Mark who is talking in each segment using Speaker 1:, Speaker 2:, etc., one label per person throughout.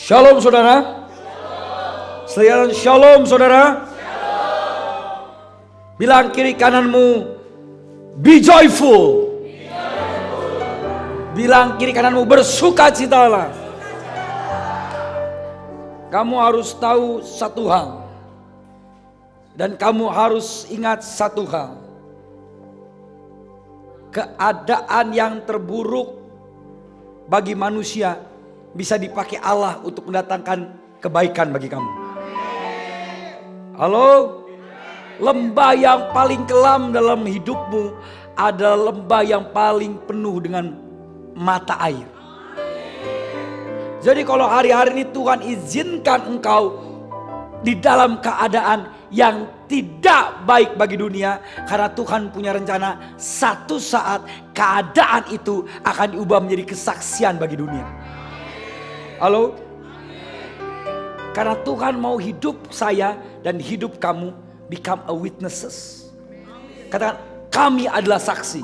Speaker 1: Shalom saudara. Selamat shalom saudara. Bilang kiri kananmu, be joyful. Bilang kiri kananmu, bersukacitalah. Kamu harus tahu satu hal. Dan kamu harus ingat satu hal. Keadaan yang terburuk bagi manusia bisa dipakai Allah untuk mendatangkan kebaikan bagi kamu. Halo? Lembah yang paling kelam dalam hidupmu adalah lembah yang paling penuh dengan mata air. Jadi kalau hari-hari ini Tuhan izinkan engkau di dalam keadaan yang tidak baik bagi dunia, karena Tuhan punya rencana satu saat keadaan itu akan diubah menjadi kesaksian bagi dunia. Halo? Karena Tuhan mau hidup saya dan hidup kamu become a witnesses. Katakan, kami adalah saksi.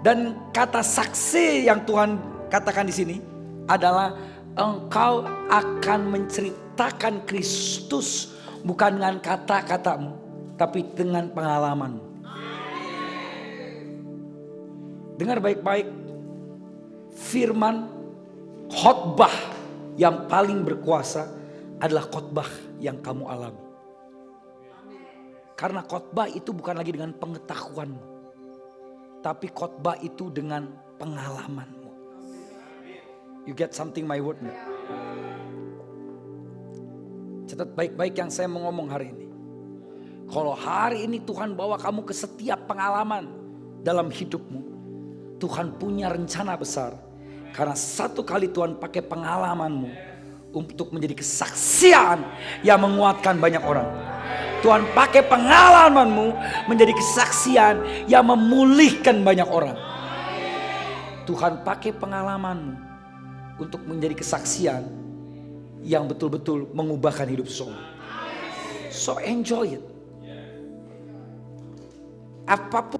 Speaker 1: Dan kata saksi yang Tuhan katakan di sini adalah engkau akan menceritakan Kristus bukan dengan kata-katamu, tapi dengan pengalamanmu. Dengar baik-baik. Firman khotbah yang paling berkuasa adalah khotbah yang kamu alami. Karena khotbah itu bukan lagi dengan pengetahuanmu, tapi khotbah itu dengan pengalamanmu. You get something my word? Catat baik-baik yang saya mau ngomong hari ini. Kalau hari ini Tuhan bawa kamu ke setiap pengalaman dalam hidupmu, Tuhan punya rencana besar. Karena satu kali Tuhan pakai pengalamanmu untuk menjadi kesaksian yang menguatkan banyak orang. Tuhan pakai pengalamanmu menjadi kesaksian yang memulihkan banyak orang. Tuhan pakai pengalamanmu untuk menjadi kesaksian yang betul-betul mengubahkan hidup seseorang. So enjoy it. Apapun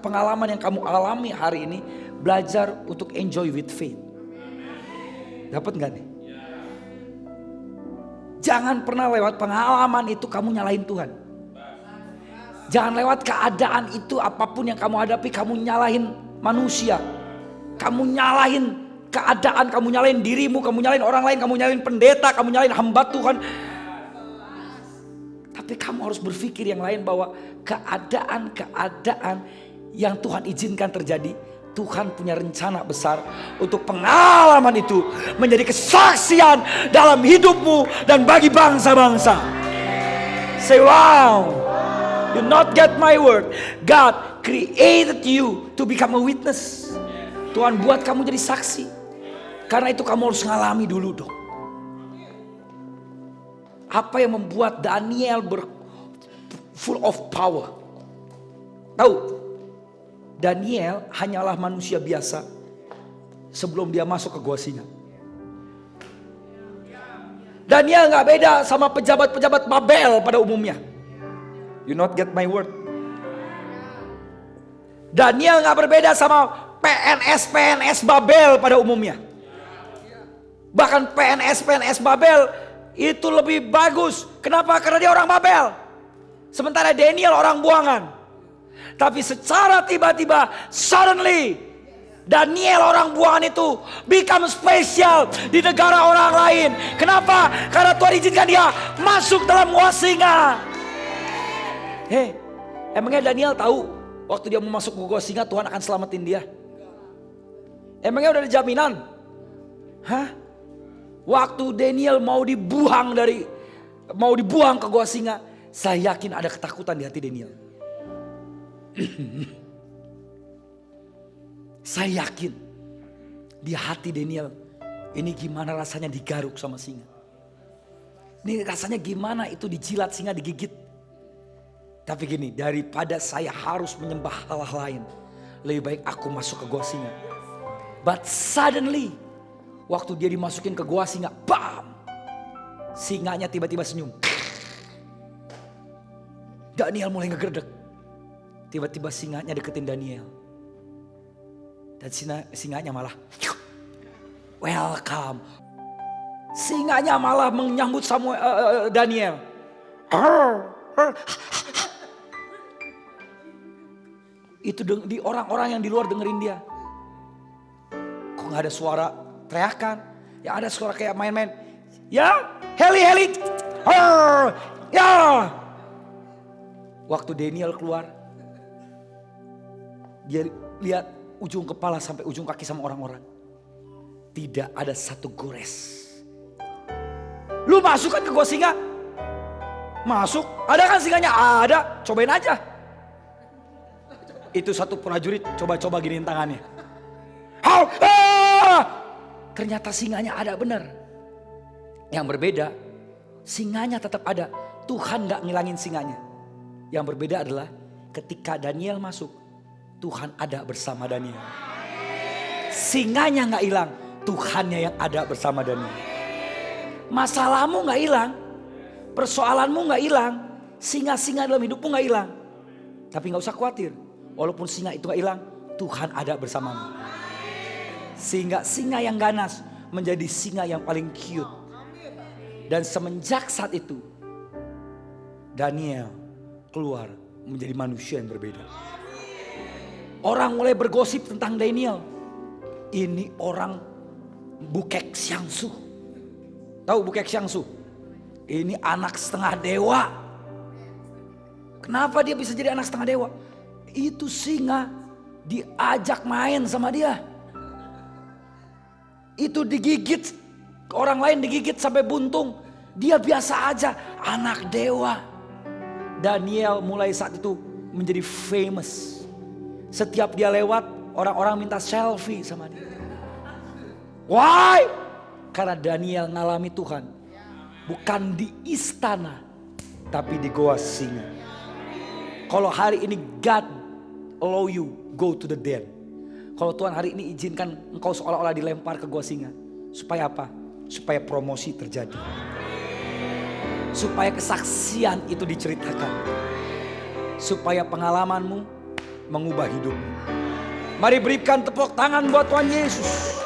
Speaker 1: pengalaman yang kamu alami hari ini, belajar untuk enjoy with faith. Dapat gak nih? Jangan pernah lewat pengalaman itu kamu nyalahin Tuhan. Jangan lewat keadaan itu, apapun yang kamu hadapi, kamu nyalahin manusia. Kamu nyalahin keadaan, kamu nyalahin dirimu, kamu nyalahin orang lain, kamu nyalahin pendeta, kamu nyalahin hamba Tuhan. Tapi kamu harus berpikir yang lain, bahwa keadaan-keadaan yang Tuhan izinkan terjadi, Tuhan punya rencana besar untuk pengalaman itu menjadi kesaksian dalam hidupmu dan bagi bangsa-bangsa. Say wow. You not get my word. God created you to become a witness. Tuhan buat kamu jadi saksi. Karena itu kamu harus ngalami dulu dong. Apa yang membuat Daniel full of power? Tahu? Daniel hanyalah manusia biasa sebelum dia masuk ke gua singa. Daniel gak beda sama pejabat-pejabat Babel pada umumnya. You not get my word. Daniel gak berbeda sama PNS Babel pada umumnya. Bahkan PNS Babel itu lebih bagus. Kenapa? Karena dia orang Babel. Sementara Daniel orang buangan. Tapi secara tiba-tiba, suddenly, Daniel orang buangan itu become spesial di negara orang lain. Kenapa? Karena Tuhan izinkan dia masuk dalam gua singa. Hei, emangnya Daniel tahu waktu dia mau masuk ke gua singa Tuhan akan selamatin dia? Emangnya udah ada jaminan? Hah? Waktu Daniel mau dibuang ke gua singa, saya yakin ada ketakutan di hati Daniel. Saya yakin di hati Daniel, ini gimana rasanya digaruk sama singa. Ini rasanya gimana itu dijilat singa, digigit. Tapi gini, daripada saya harus menyembah Allah lain, lebih baik aku masuk ke gua singa. But suddenly, waktu dia dimasukin ke gua singa, bam! Singanya tiba-tiba senyum. Daniel mulai ngegerdek. Tiba-tiba singanya deketin Daniel. Dan singanya malah welcome. Singanya malah menyambut Daniel. Itu di orang-orang yang di luar dengerin dia. Kok gak ada suara teriakan? Yang ada suara kayak main-main. Ya, heli. Ya. Waktu Daniel keluar, dia lihat ujung kepala sampai ujung kaki sama orang-orang. Tidak ada satu gores. Lu masuk kan ke gua singa? Masuk. Ada kan singanya? Ada. Cobain aja. Itu satu prajurit coba-coba giniin tangannya. Ternyata singanya ada benar. Yang berbeda, singanya tetap ada. Tuhan gak ngilangin singanya. Yang berbeda adalah ketika Daniel masuk, Tuhan ada bersama Daniel. Singanya gak hilang, Tuhannya yang ada bersama Daniel. Masalahmu gak hilang, persoalanmu gak hilang, singa-singa dalam hidupmu gak hilang. Tapi gak usah khawatir, walaupun singa itu gak hilang, Tuhan ada bersamamu. Sehingga singa yang ganas menjadi singa yang paling cute. Dan semenjak saat itu, Daniel keluar menjadi manusia yang berbeda. Orang mulai bergosip tentang Daniel. Ini orang Bukek Xiangsu. Tahu Bukek Xiangsu? Ini anak setengah dewa. Kenapa dia bisa jadi anak setengah dewa? Itu singa diajak main sama dia. Itu digigit, orang lain digigit sampai buntung. Dia biasa aja, anak dewa. Daniel mulai saat itu menjadi famous. Setiap dia lewat, orang-orang minta selfie sama dia. Why? Karena Daniel ngalami Tuhan. Bukan di istana, tapi di goa singa. Kalau hari ini God allow you go to the den. Kalau Tuhan hari ini izinkan engkau seolah-olah dilempar ke gua singa. Supaya apa? Supaya promosi terjadi. Supaya kesaksian itu diceritakan. Supaya pengalamanmu mengubah hidupmu. Mari berikan tepuk tangan buat Tuhan Yesus.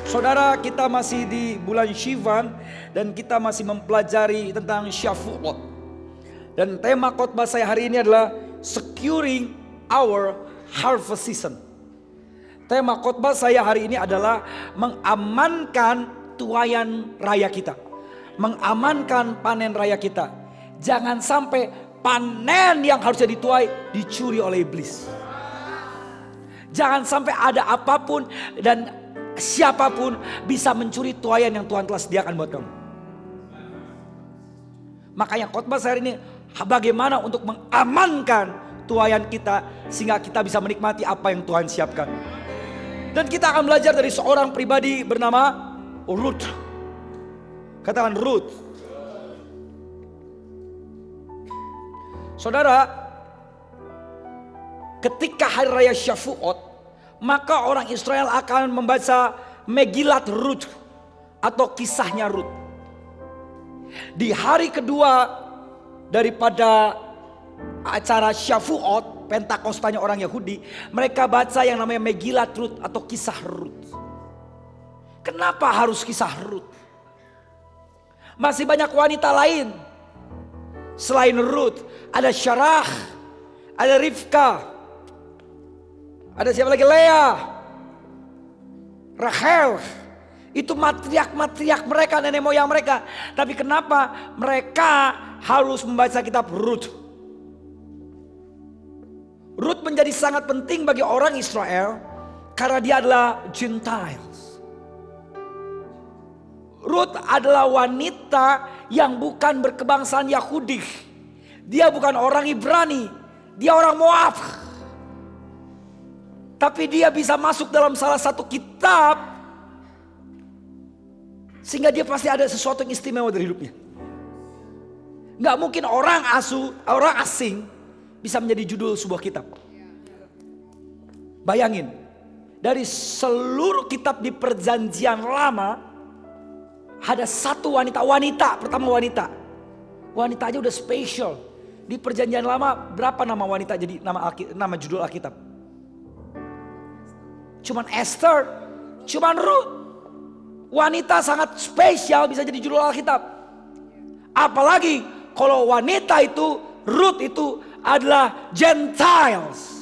Speaker 1: Saudara, kita masih di bulan Sivan dan kita masih mempelajari tentang Shavuot. Dan tema khotbah saya hari ini adalah Securing Our Harvest Season. Tema khotbah saya hari ini adalah mengamankan tuaian raya kita. Mengamankan panen raya kita. Jangan sampai panen yang harusnya dituai dicuri oleh iblis. Jangan sampai ada apapun dan siapapun bisa mencuri tuaian yang Tuhan telah sediakan buat kamu. Makanya khotbah saya hari ini bagaimana untuk mengamankan tuaian kita sehingga kita bisa menikmati apa yang Tuhan siapkan. Dan kita akan belajar dari seorang pribadi bernama Ruth. Katakan Ruth. Saudara, ketika hari raya Shavuot, maka orang Israel akan membaca Megillat Ruth atau kisahnya Ruth. Di hari kedua daripada acara Shavuot, Pentakostanya orang Yahudi, mereka baca yang namanya Megillat Ruth atau kisah Ruth. Kenapa harus kisah Ruth? Masih banyak wanita lain selain Ruth. Ada Syarah, ada Rivka, ada siapa lagi? Leah, Rachel. Itu matriark mereka, nenek moyang mereka. Tapi kenapa mereka harus membaca kitab Ruth? Ruth menjadi sangat penting bagi orang Israel karena dia adalah Gentiles. Ruth adalah wanita yang bukan berkebangsaan Yahudi. Dia bukan orang Ibrani, dia orang Moab. Tapi dia bisa masuk dalam salah satu kitab sehingga dia pasti ada sesuatu yang istimewa dari hidupnya. Gak mungkin orang asing bisa menjadi judul sebuah kitab. Bayangin, dari seluruh kitab di perjanjian lama ada satu wanita. Wanita aja udah spesial. Di perjanjian lama berapa nama wanita jadi nama judul Alkitab? Cuman Esther, Cuman Ruth, wanita sangat spesial bisa jadi judul Alkitab. Apalagi kalau wanita itu, Ruth itu adalah Gentiles.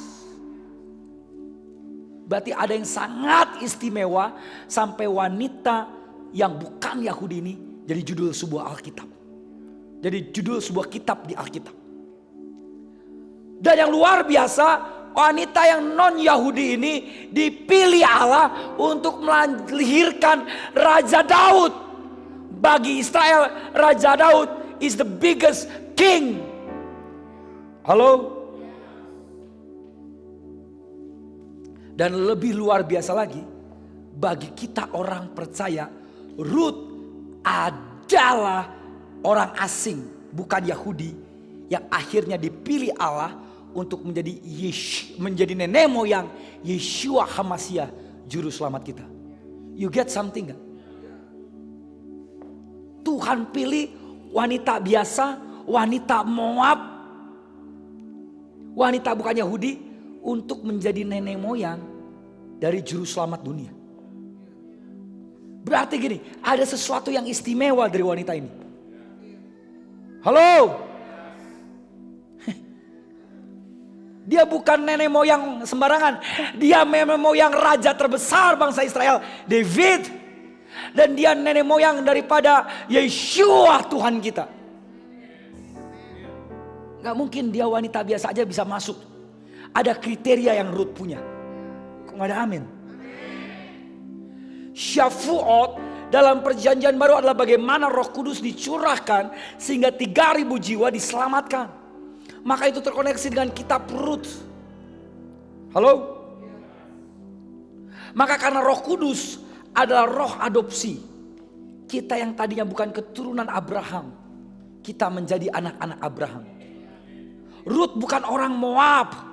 Speaker 1: Berarti ada yang sangat istimewa sampai wanita yang bukan Yahudi ini jadi judul sebuah Alkitab. Jadi judul sebuah kitab di Alkitab. Dan yang luar biasa, wanita yang non-Yahudi ini dipilih Allah untuk melahirkan Raja Daud. Bagi Israel, Raja Daud is the biggest king. Halo? Dan lebih luar biasa lagi, bagi kita orang percaya, Ruth adalah orang asing, bukan Yahudi, yang akhirnya dipilih Allah untuk menjadi nenek moyang Yeshua HaMashiach, juru selamat kita. You get something gak? Tuhan pilih wanita biasa, wanita Moab, wanita bukan Yahudi, untuk menjadi nenek moyang dari juru selamat dunia. Berarti gini, ada sesuatu yang istimewa dari wanita ini. Halo? Dia bukan nenek moyang sembarangan. Dia nenek moyang raja terbesar bangsa Israel, David. Dan dia nenek moyang daripada Yeshua Tuhan kita. Gak mungkin dia wanita biasa aja bisa masuk. Ada kriteria yang Ruth punya. Kok gak ada amin? Syafuot dalam perjanjian baru adalah bagaimana Roh Kudus dicurahkan sehingga 3.000 jiwa diselamatkan. Maka itu terkoneksi dengan kitab Ruth. Halo? Maka karena Roh Kudus adalah roh adopsi, kita yang tadinya bukan keturunan Abraham, kita menjadi anak-anak Abraham. Ruth bukan orang Moab,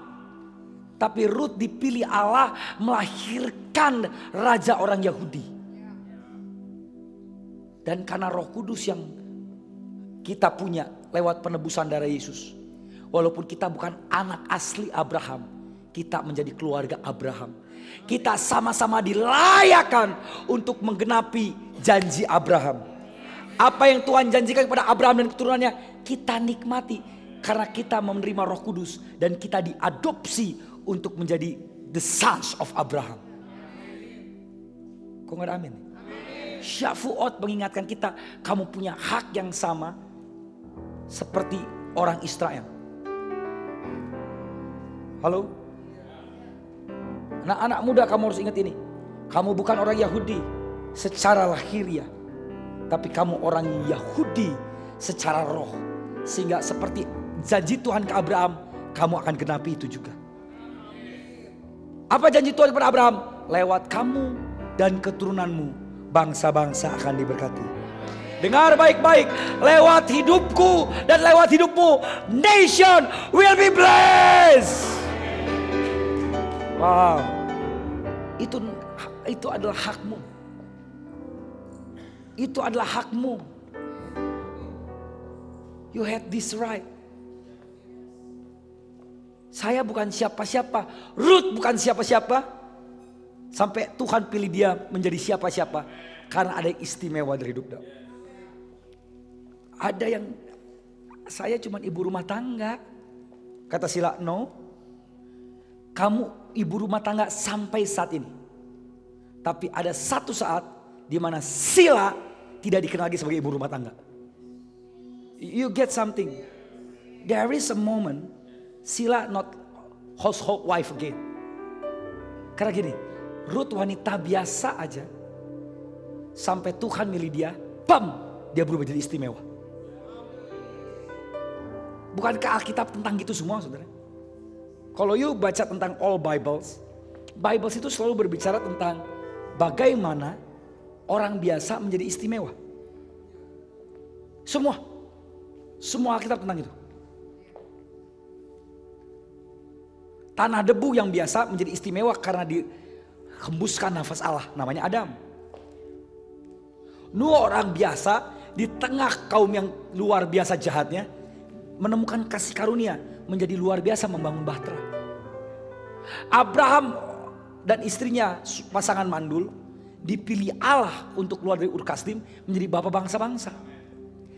Speaker 1: tapi Ruth dipilih Allah melahirkan raja orang Yahudi. Dan karena Roh Kudus yang kita punya lewat penebusan darah Yesus, walaupun kita bukan anak asli Abraham, kita menjadi keluarga Abraham. Kita sama-sama dilayakkan untuk menggenapi janji Abraham. Apa yang Tuhan janjikan kepada Abraham dan keturunannya, kita nikmati. Karena kita menerima Roh Kudus dan kita diadopsi untuk menjadi the sons of Abraham. Kok gak ada amin? Syafuot mengingatkan kita, kamu punya hak yang sama seperti orang Israel. Halo? Nah, anak muda, kamu harus ingat ini. Kamu bukan orang Yahudi secara lahiriah, tapi kamu orang Yahudi secara roh. Sehingga seperti janji Tuhan ke Abraham, kamu akan genapi itu juga. Apa janji Tuhan kepada Abraham? Lewat kamu dan keturunanmu, bangsa-bangsa akan diberkati. Dengar baik-baik, lewat hidupku dan lewat hidupmu, nation will be blessed. Wow, itu adalah hakmu. Itu adalah hakmu. You had this right. Saya bukan siapa-siapa, Ruth bukan siapa-siapa, sampai Tuhan pilih dia menjadi siapa-siapa karena ada yang istimewa dari hidup dia. Ada yang saya cuma ibu rumah tangga, kata Sila, no, kamu ibu rumah tangga sampai saat ini. Tapi ada satu saat di mana Sila tidak dikenal lagi sebagai ibu rumah tangga. You get something. There is a moment Sila not household wife again. Karena gini, Ruth wanita biasa aja, sampai Tuhan milih dia, bam, dia berubah jadi istimewa. Bukankah Alkitab tentang gitu semua, saudara? Kalau you baca tentang all Bibles itu selalu berbicara tentang bagaimana orang biasa menjadi istimewa. Semua Alkitab tentang itu. Tanah debu yang biasa menjadi istimewa karena dihembuskan nafas Allah, namanya Adam. Nuh orang biasa di tengah kaum yang luar biasa jahatnya, menemukan kasih karunia, menjadi luar biasa membangun bahtera. Abraham dan istrinya pasangan mandul, dipilih Allah untuk keluar dari Ur Kasdim menjadi bapa bangsa-bangsa.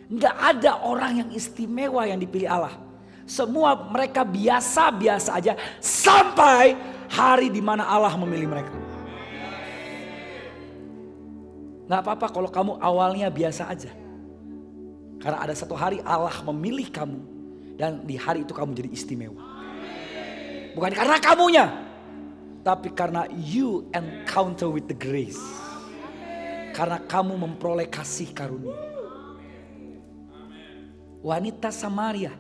Speaker 1: Enggak ada orang yang istimewa yang dipilih Allah. Semua mereka biasa-biasa aja sampai hari di mana Allah memilih mereka. Gak apa-apa kalau kamu awalnya biasa aja. Karena ada satu hari Allah memilih kamu dan di hari itu kamu jadi istimewa. Bukan karena kamunya, tapi karena you encounter with the grace. Karena kamu memperoleh kasih karunia. Wanita Samaria,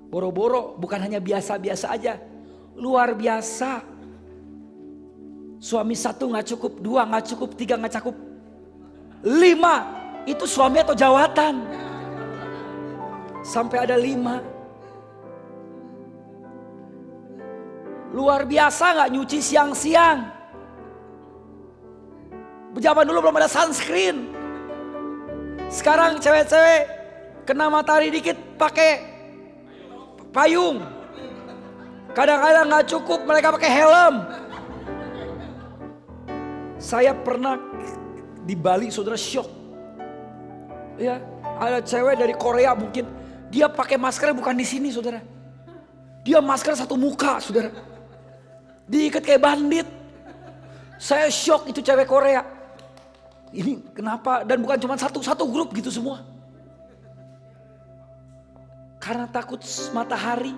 Speaker 1: boro-boro bukan hanya biasa-biasa aja, luar biasa. Suami satu gak cukup, dua gak cukup, tiga gak cukup, 5 itu suami atau jawatan. Sampai ada 5. Luar biasa gak nyuci siang-siang. Zaman dulu belum ada sunscreen. Sekarang cewek-cewek kena matahari dikit pakai payung. Kadang-kadang gak cukup mereka pakai helm. Saya pernah di Bali, saudara, syok. Ya, ada cewek dari Korea mungkin. Dia pakai masker bukan di sini, saudara. Dia masker satu muka, saudara. Diikat kayak bandit. Saya syok, itu cewek Korea. Ini kenapa? Dan bukan cuma satu grup gitu semua. Karena takut matahari.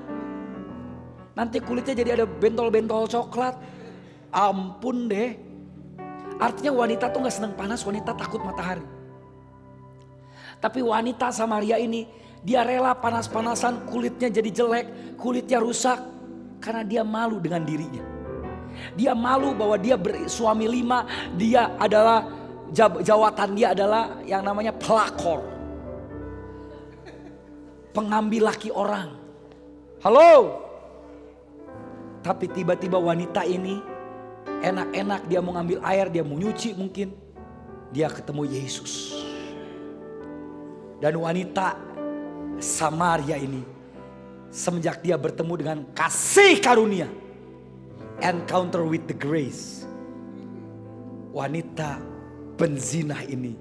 Speaker 1: Nanti kulitnya jadi ada bentol-bentol coklat. Ampun deh. Artinya wanita tuh gak senang panas, wanita takut matahari. Tapi wanita Samaria ini, dia rela panas-panasan, kulitnya jadi jelek, kulitnya rusak. Karena dia malu dengan dirinya. Dia malu bahwa dia bersuami 5, dia adalah, jawatan dia adalah yang namanya pelakor. Pengambil laki orang. Halo. Tapi tiba-tiba wanita ini enak-enak dia mau ngambil air, dia mau nyuci mungkin. Dia ketemu Yesus. Dan wanita Samaria ini semenjak dia bertemu dengan kasih karunia, encounter with the grace, wanita penzinah ini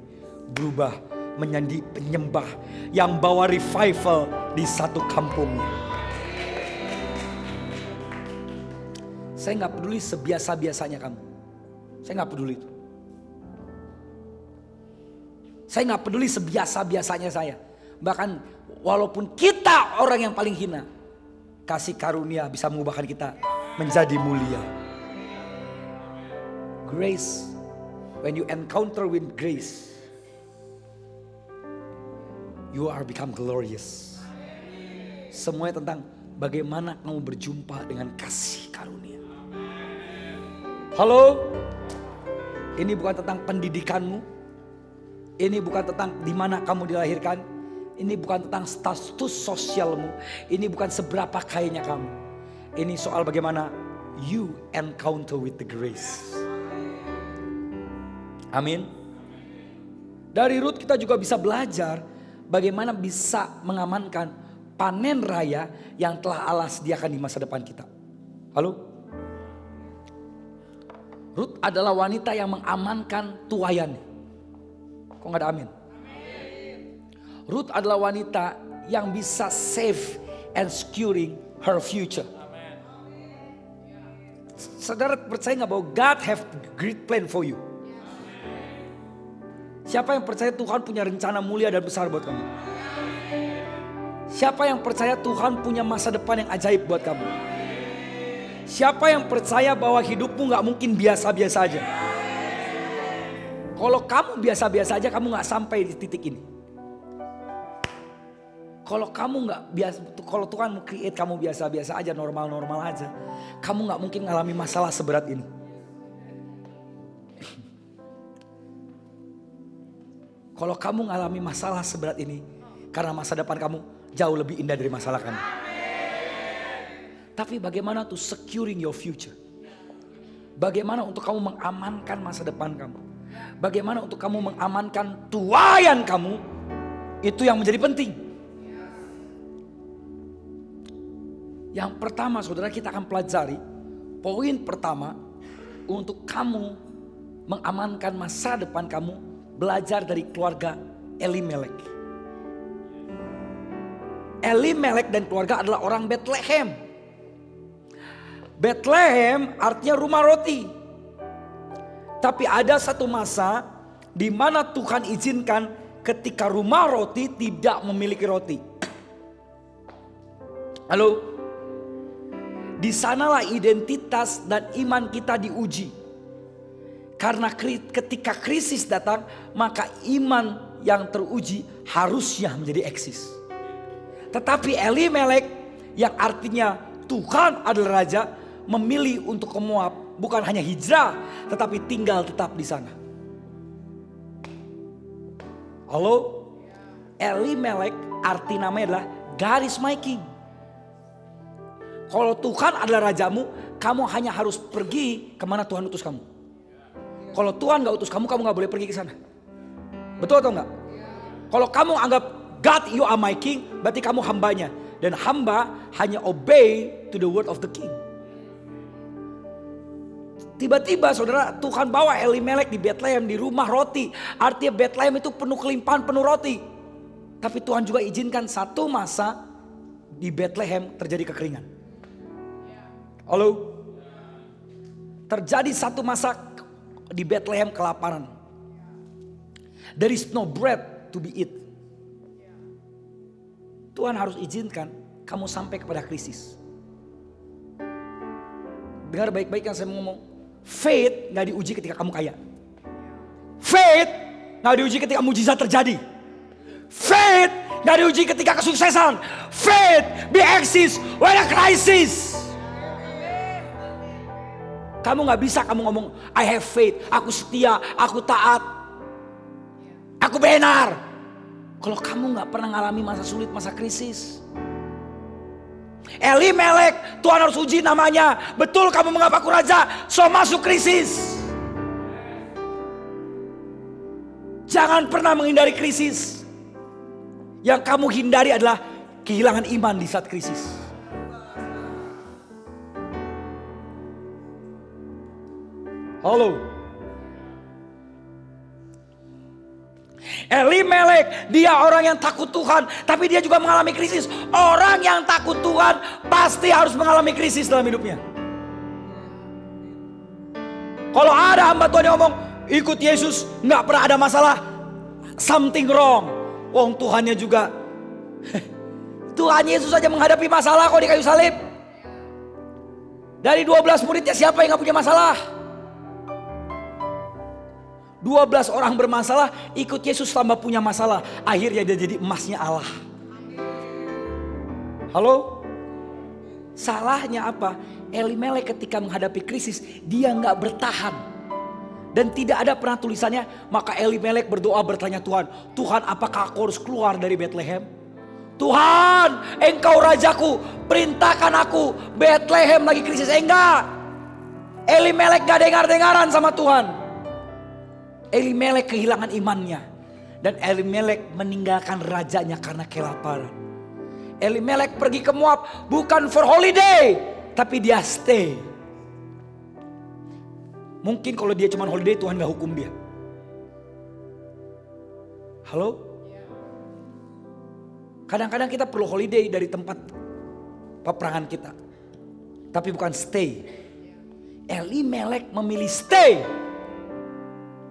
Speaker 1: berubah menjadi penyembah yang bawa revival di satu kampungnya. Saya gak peduli sebiasa-biasanya kamu. Saya gak peduli itu. Saya gak peduli sebiasa-biasanya saya. Bahkan walaupun kita orang yang paling hina, kasih karunia bisa mengubahkan kita menjadi mulia. Grace, when you encounter with grace, you are become glorious. Semuanya tentang bagaimana kamu berjumpa dengan kasih karunia. Halo, ini bukan tentang pendidikanmu. Ini bukan tentang di mana kamu dilahirkan. Ini bukan tentang status sosialmu. Ini bukan seberapa kayanya kamu. Ini soal bagaimana you encounter with the grace. Amin. Dari Rut kita juga bisa belajar bagaimana bisa mengamankan panen raya yang telah Allah sediakan di masa depan kita. Halo? Rut adalah wanita yang mengamankan tuayan. Kok gak ada amin? Rut adalah wanita yang bisa save and securing her future. Saudara percaya gak bahwa God have great plan for you? Siapa yang percaya Tuhan punya rencana mulia dan besar buat kamu? Siapa yang percaya Tuhan punya masa depan yang ajaib buat kamu? Siapa yang percaya bahwa hidupmu gak mungkin biasa-biasa aja? Kalau kamu biasa-biasa aja, kamu gak sampai di titik ini. Kalau kamu gak biasa, kalau Tuhan create kamu biasa-biasa aja, normal-normal aja, kamu gak mungkin ngalami masalah seberat ini. Kalau kamu ngalami masalah seberat ini, karena masa depan kamu jauh lebih indah dari masalah kamu. Tapi bagaimana to securing your future? Bagaimana untuk kamu mengamankan masa depan kamu? Bagaimana untuk kamu mengamankan tuayan kamu? Itu yang menjadi penting. Yang pertama saudara, kita akan pelajari poin pertama untuk kamu mengamankan masa depan kamu, belajar dari keluarga Elimelek. Elimelek dan keluarga adalah orang Bethlehem. Bethlehem artinya rumah roti. Tapi ada satu masa di mana Tuhan izinkan ketika rumah roti tidak memiliki roti. Halo? Di sanalah identitas dan iman kita diuji. Karena ketika krisis datang, maka iman yang teruji harusnya menjadi eksis. Tetapi Elimelek yang artinya Tuhan adalah raja, memilih untuk ke Moab, bukan hanya hijrah, tetapi tinggal tetap di sana. Halo? Elimelek arti namanya adalah God is my king. Kalau Tuhan adalah rajamu, kamu hanya harus pergi kemana Tuhan utus kamu. Kalau Tuhan gak utus kamu, kamu gak boleh pergi ke sana. Betul atau enggak? Kalau kamu anggap God you are my king, berarti kamu hambanya. Dan hamba hanya obey to the word of the king. Tiba-tiba saudara, Tuhan bawa Elimelek di Bethlehem, di rumah roti. Artinya Bethlehem itu penuh kelimpahan, penuh roti. Tapi Tuhan juga izinkan satu masa di Bethlehem terjadi kekeringan. Halo? Terjadi satu masa di Bethlehem kelaparan. There is no bread to be eat. Tuhan harus izinkan kamu sampai kepada krisis. Dengar baik-baik yang saya mau ngomong. Faith gak diuji ketika kamu kaya. Faith gak diuji ketika mujizat terjadi. Faith gak diuji ketika kesuksesan. Faith be exist when a crisis. Kamu gak bisa kamu ngomong I have faith, aku setia, aku taat, aku benar. Kalau kamu gak pernah ngalami masa sulit, masa krisis. Elimelek, Tuhan harus uji namanya. Betul kamu menganggap aku raja, so masuk krisis. Jangan pernah menghindari krisis. Yang kamu hindari adalah kehilangan iman di saat krisis. Halo. Elimelek, dia orang yang takut Tuhan, tapi dia juga mengalami krisis. Orang yang takut Tuhan pasti harus mengalami krisis dalam hidupnya. Kalau ada hamba Tuhan yang ngomong ikut Yesus gak pernah ada masalah, something wrong. Wong Tuhannya juga Tuhan Yesus saja menghadapi masalah kok di kayu salib. Dari 12 muridnya siapa yang gak punya masalah? 12 orang bermasalah, ikut Yesus tambah punya masalah. Akhirnya dia jadi emasnya Allah. Halo? Salahnya apa? Elimelek ketika menghadapi krisis, dia gak bertahan. Dan tidak ada pernah tulisannya, maka Elimelek berdoa bertanya Tuhan, Tuhan apakah aku harus keluar dari Bethlehem? Tuhan, engkau rajaku, perintahkan aku, Bethlehem lagi krisis. Enggak. Elimelek gak dengar-dengaran sama Tuhan. Elimelek kehilangan imannya. Dan Elimelek meninggalkan rajanya karena kelaparan. Elimelek pergi ke Moab bukan for holiday, tapi dia stay. Mungkin kalau dia cuma holiday Tuhan gak hukum dia. Halo? Kadang-kadang kita perlu holiday dari tempat peperangan kita, tapi bukan stay. Elimelek memilih stay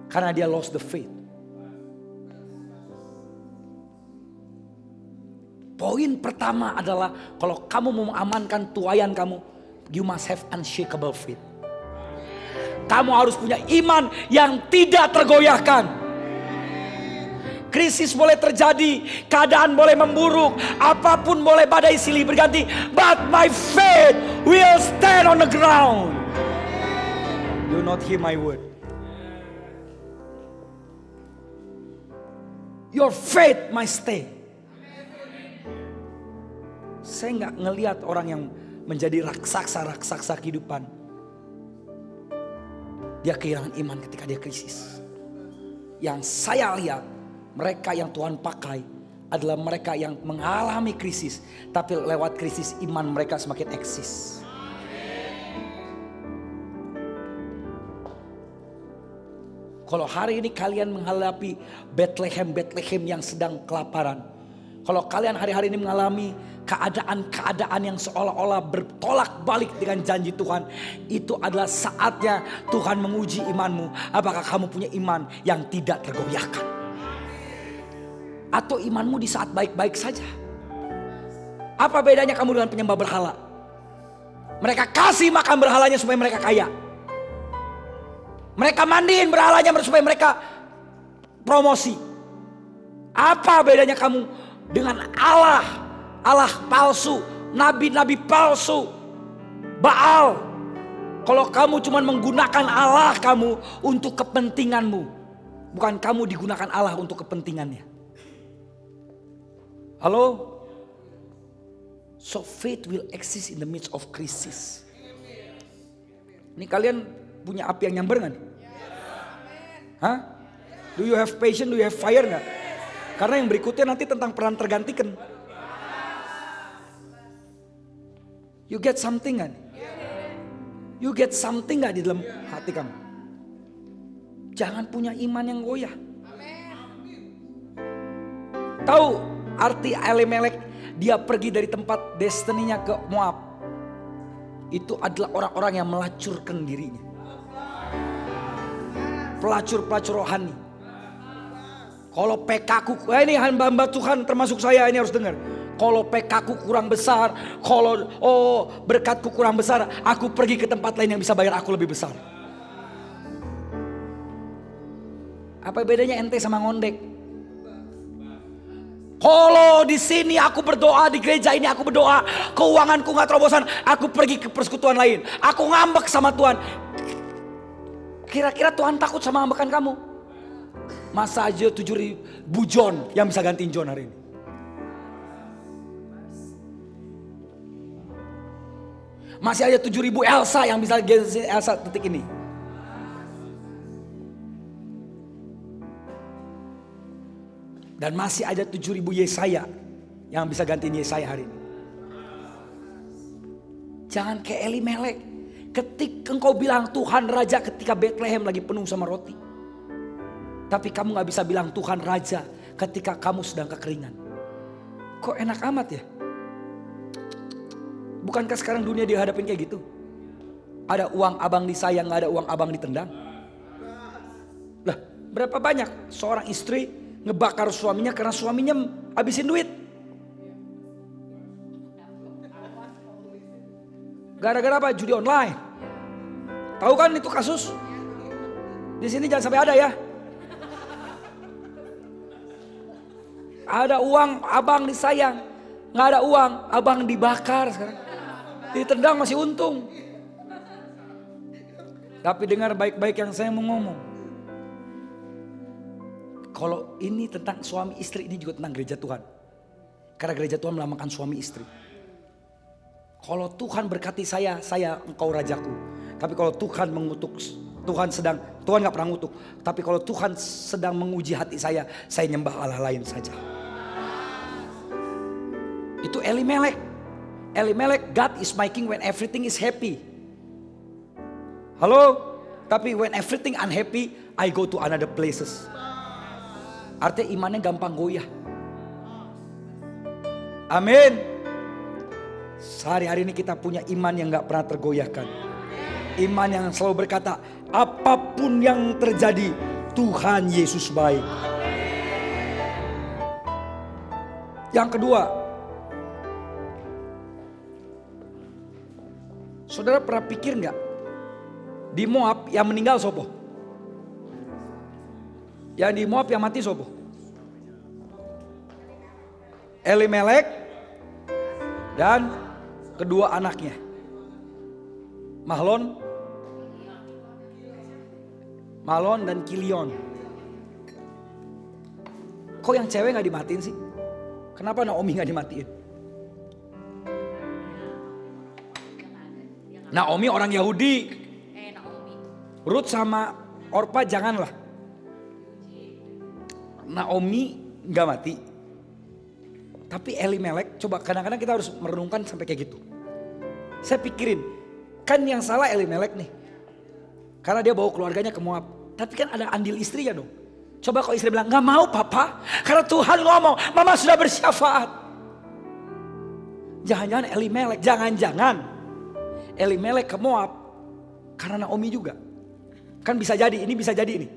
Speaker 1: karena dia lost the faith. Poin pertama adalah kalau kamu mau mengamankan tuayan kamu, you must have unshakable faith. Kamu harus punya iman yang tidak tergoyahkan. Krisis boleh terjadi, keadaan boleh memburuk, apapun boleh badai silih berganti, but my faith will stand on the ground. Do not hear my word. Your faith must stay. Saya gak ngelihat orang yang menjadi raksasa kehidupan, dia kehilangan iman ketika dia krisis. Yang saya lihat, mereka yang Tuhan pakai adalah mereka yang mengalami krisis, tapi lewat krisis iman mereka semakin eksis. Kalau hari ini kalian menghadapi Bethlehem yang sedang kelaparan. Kalau kalian hari-hari ini mengalami keadaan-keadaan yang seolah-olah bertolak balik dengan janji Tuhan. Itu adalah saatnya Tuhan menguji imanmu. Apakah kamu punya iman yang tidak tergoyahkan? Atau imanmu di saat baik-baik saja? Apa bedanya kamu dengan penyembah berhala? Mereka kasih makan berhalanya supaya mereka kaya. Mereka mandiin berhalanya supaya mereka promosi. Apa bedanya kamu dengan Allah? Allah palsu, nabi-nabi palsu, Baal. Kalau kamu cuma menggunakan Allah kamu untuk kepentinganmu, bukan kamu digunakan Allah untuk kepentingannya. Halo? So faith will exist in the midst of crisis. Ini kalian punya api yang nyamber gak? Hah? Do you have passion? Do you have fire gak? Karena yang berikutnya nanti tentang peran tergantikan. You get something gak? You get something gak di dalam hati kamu? Jangan punya iman yang goyah. Tahu arti Elimelek? Dia pergi dari tempat destininya ke Moab. Itu adalah orang-orang yang melacurkan dirinya. Pelacur-pelacur rohani. Kalau PK-ku, ini hamba-hamba Tuhan termasuk saya ini harus dengar. Kalau PK-ku kurang besar, kalau berkatku kurang besar, aku pergi ke tempat lain yang bisa bayar aku lebih besar. Apa bedanya ente sama ngondek? Kalau di sini aku berdoa, di gereja ini aku berdoa, keuanganku gak terobosan, aku pergi ke persekutuan lain. Aku ngambek sama Tuhan. Kira-kira Tuhan takut sama ngambekan kamu? Masa aja 7.000 John yang bisa gantiin John hari ini. Masih ada 7.000 Elsa yang bisa gantiin Elsa detik ini. Dan masih ada 7.000 Yesaya yang bisa gantiin Yesaya hari ini. Jangan kayak Elimelek. Ketika engkau bilang Tuhan Raja ketika Bethlehem lagi penuh sama roti. Tapi kamu gak bisa bilang Tuhan Raja ketika kamu sedang kekeringan. Kok enak amat ya? Bukankah sekarang dunia dihadapin kayak gitu? Ada uang abang disayang, gak ada uang abang ditendang. Lah berapa banyak seorang istri ngebakar suaminya karena suaminya habisin duit. Gara-gara apa? Judi online. Tahu kan itu kasus? Di sini jangan sampai ada ya. Ada uang, abang disayang. Nggak ada uang, abang dibakar sekarang. Ditendang masih untung. Tapi dengar baik-baik yang saya mau ngomong. Kalau ini tentang suami istri, ini juga tentang gereja Tuhan. Karena gereja Tuhan melambangkan suami istri. Kalau Tuhan berkati saya engkau rajaku. Tapi kalau Tuhan mengutuk, Tuhan gak pernah ngutuk. Tapi kalau Tuhan sedang menguji hati saya nyembah Allah lain saja. Itu Elimelek. Elimelek, God is making when everything is happy. Halo? Tapi when everything unhappy, I go to another places. Artinya imannya gampang goyah. Amin. Sehari-hari ini kita punya iman yang gak pernah tergoyahkan. Iman yang selalu berkata, apapun yang terjadi, Tuhan Yesus baik. Yang kedua, saudara pernah pikir gak? Di Moab yang meninggal sopo? Yang di Moab yang mati sopo? Elimelek dan kedua anaknya, Mahlon dan Kilion. Kok yang cewek gak dimatiin sih? Kenapa Naomi gak dimatiin? Naomi orang Yahudi. Ruth sama Orpa janganlah. Naomi gak mati. Tapi Elimelek, coba kadang-kadang kita harus merenungkan sampai kayak gitu. Saya pikirin, kan yang salah Elimelek nih. Karena dia bawa keluarganya ke Moab. Tapi kan ada andil istrinya dong. Coba kalau istri bilang, gak mau papa, karena Tuhan ngomong, mama sudah bersyafaat. Jangan-jangan Elimelek ke Moab karena Naomi juga. Kan bisa jadi, ini bisa jadi ini.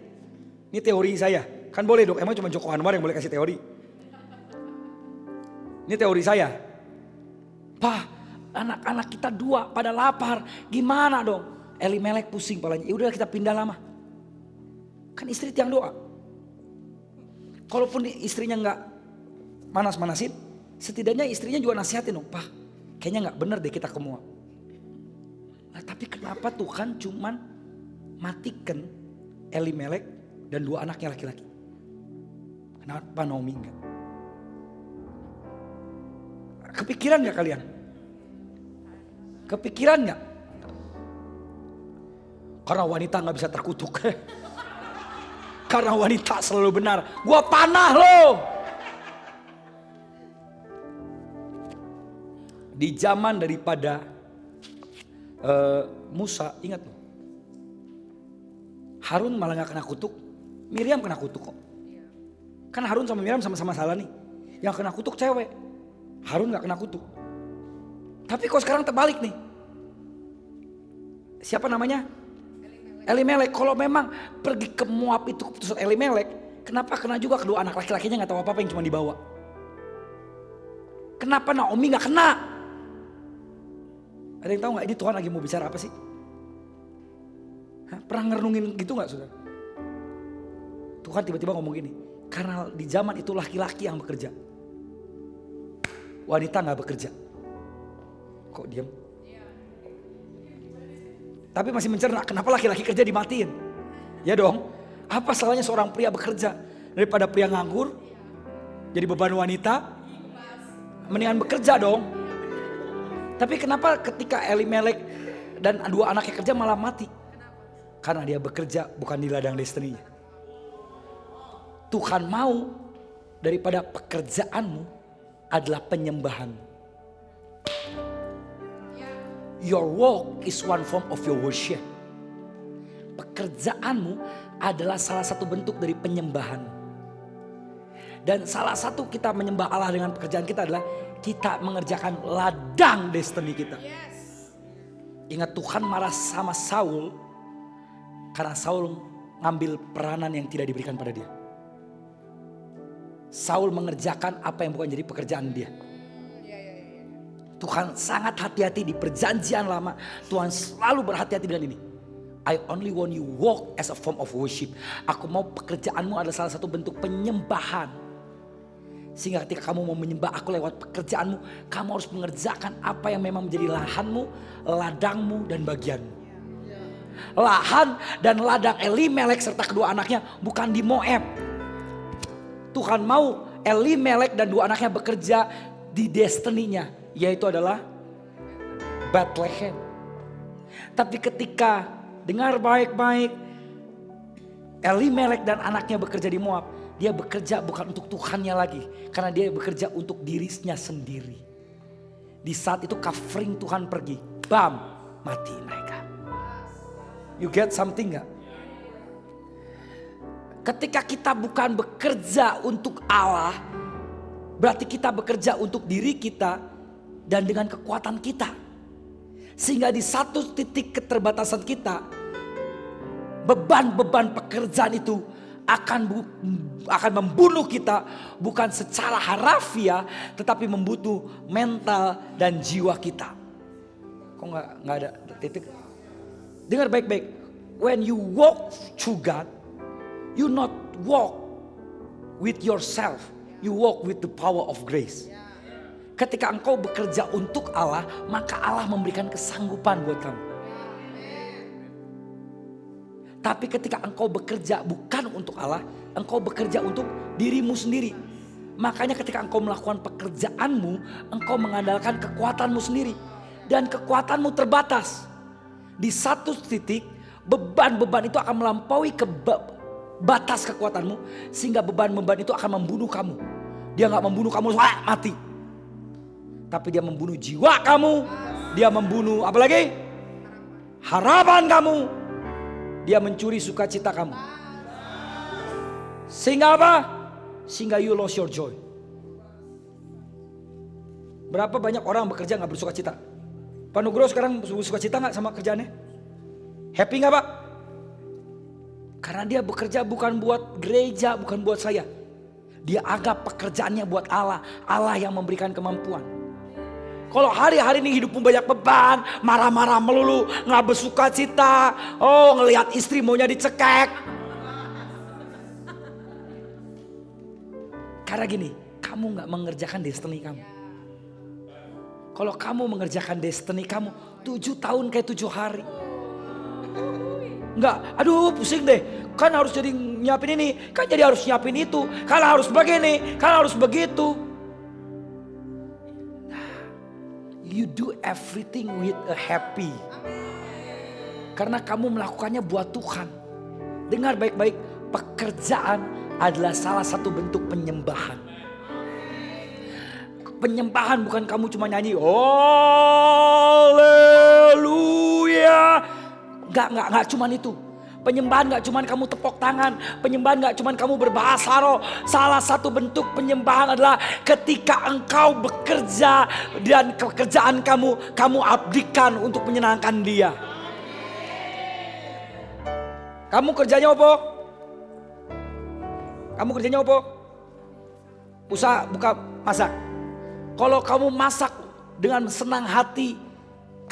Speaker 1: Ini teori saya. Kan boleh dong, emang cuma Joko Anwar yang boleh kasih teori. Ini teori saya. Pak, anak-anak kita 2 pada lapar, gimana dong? Elimelek pusing palanya, ya udah kita pindah lama. Kan istri tiang doa. Kalaupun istrinya nggak manas-manasin, setidaknya istrinya juga nasihatin dong, Pak, kayaknya nggak bener deh kita ke Moab. Nah, tapi kenapa Tuhan cuman matikan Elimelek dan 2 anaknya laki-laki? Kenapa Naomi enggak? Kepikiran nggak kalian? Kepikiran nggak? Karena wanita nggak bisa terkutuk. Karena wanita selalu benar. Gua panah loh. Di zaman daripada Musa, ingat loh. Harun malah gak kena kutuk. Miriam kena kutuk kok. Kan Harun sama Miriam sama-sama salah nih. Yang kena kutuk cewek. Harun gak kena kutuk. Tapi kok sekarang terbalik nih. Siapa namanya? Elimelek. Kalau memang pergi ke Moab itu keputusan Elimelek, kenapa kena juga kedua anak laki-lakinya gak tahu apa-apa yang cuma dibawa? Kenapa Naomi gak kena? Ada yang tahu gak ini Tuhan lagi mau bicara apa sih? Pernah ngerenungin gitu gak saudara? Tuhan tiba-tiba ngomong gini, karena di zaman itu laki-laki yang bekerja, wanita gak bekerja. Kok diam? Tapi masih mencerna, kenapa laki-laki kerja dimatiin? Ya dong, apa salahnya seorang pria bekerja daripada pria nganggur, jadi beban wanita? Mendingan bekerja dong. Tapi kenapa ketika Elimelek dan 2 anaknya kerja malah mati? Karena dia bekerja bukan di ladang destininya. Tuhan mau daripada pekerjaanmu adalah penyembahan. Your work is one form of your worship. Pekerjaanmu adalah salah satu bentuk dari penyembahan. Dan salah satu kita menyembah Allah dengan pekerjaan kita adalah kita mengerjakan ladang destiny kita. Ingat Tuhan marah sama Saul karena Saul ngambil peranan yang tidak diberikan pada dia. Saul mengerjakan apa yang bukan jadi pekerjaan dia. Tuhan sangat hati-hati di perjanjian lama. Tuhan selalu berhati-hati dengan ini. I only want you walk as a form of worship. Aku mau pekerjaanmu adalah salah satu bentuk penyembahan. Sehingga ketika kamu mau menyembah aku lewat pekerjaanmu, kamu harus mengerjakan apa yang memang menjadi lahanmu, ladangmu, dan bagianmu. Lahan dan ladang Elimelek serta kedua anaknya bukan di Moab. Tuhan mau Elimelek dan 2 anaknya bekerja di destininya, yaitu adalah Bethlehem. Tapi ketika dengar baik-baik, Elimelek dan anaknya bekerja di Moab, dia bekerja bukan untuk Tuhannya lagi, karena dia bekerja untuk dirinya sendiri. Di saat itu covering Tuhan pergi, bam, mati mereka. You get something gak? Ketika kita bukan bekerja untuk Allah, berarti kita bekerja untuk diri kita dan dengan kekuatan kita. Sehingga di satu titik keterbatasan kita, beban-beban pekerjaan itu akan membunuh kita, bukan secara harafiah, tetapi membunuh mental dan jiwa kita. Kok nggak ada titik? Dengar baik-baik. When you walk through God, you not walk with yourself, you walk with the power of grace. Ketika engkau bekerja untuk Allah, maka Allah memberikan kesanggupan buat kamu. Tapi ketika engkau bekerja bukan untuk Allah, engkau bekerja untuk dirimu sendiri. Makanya ketika engkau melakukan pekerjaanmu, engkau mengandalkan kekuatanmu sendiri. Dan kekuatanmu terbatas. Di satu titik, beban-beban itu akan melampaui ke batas kekuatanmu. Sehingga beban-beban itu akan membunuh kamu. Dia gak membunuh kamu mati. Tapi dia membunuh jiwa kamu. Dia membunuh apa lagi? Harapan kamu. Dia mencuri sukacita kamu. Sehingga apa? Sehingga you lost your joy. Berapa banyak orang bekerja gak bersukacita? Pak Nugroho sekarang bersukacita gak sama kerjaannya? Happy gak Pak? Karena dia bekerja bukan buat gereja, bukan buat saya. Dia anggap pekerjaannya buat Allah. Allah yang memberikan kemampuan. Kalau hari-hari ini hidupmu banyak beban, marah-marah melulu, gak bersukacita, ngelihat istri maunya dicekek. Karena gini, kamu gak mengerjakan destiny kamu. Kalau kamu mengerjakan destiny kamu 7 tahun kayak 7 hari. Enggak, aduh pusing deh. Kan harus jadi nyiapin ini, kan jadi harus nyiapin itu. Kan harus begini, kan harus begitu. Nah, you do everything with a happy. Karena kamu melakukannya buat Tuhan. Dengar baik-baik, pekerjaan adalah salah satu bentuk penyembahan. Penyembahan bukan kamu cuma nyanyi haleluya. Enggak cuman itu. Penyembahan enggak cuman kamu tepuk tangan. Penyembahan enggak cuman kamu berbahasa roh. Salah satu bentuk penyembahan adalah ketika engkau bekerja dan pekerjaan kamu abdikan untuk menyenangkan Dia. Kamu kerjanya apa? Kamu kerjanya apa? Usaha buka masak. Kalau kamu masak dengan senang hati,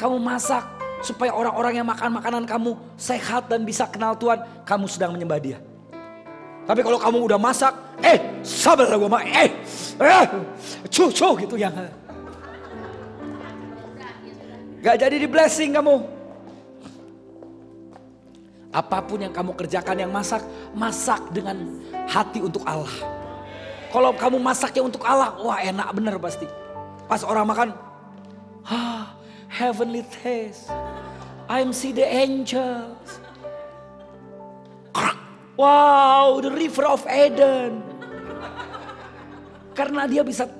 Speaker 1: kamu masak supaya orang-orang yang makan makanan kamu sehat dan bisa kenal Tuhan, kamu sedang menyembah Dia. Tapi kalau kamu udah masak, sabar lah gue mah, gitu yang gak jadi di blessing kamu. Apapun yang kamu kerjakan yang masak dengan hati untuk Allah. Kalau kamu masaknya untuk Allah, wah enak bener pasti. Pas orang makan, heavenly taste. I'm see the angels. Wow, the river of Eden. Karena dia bisa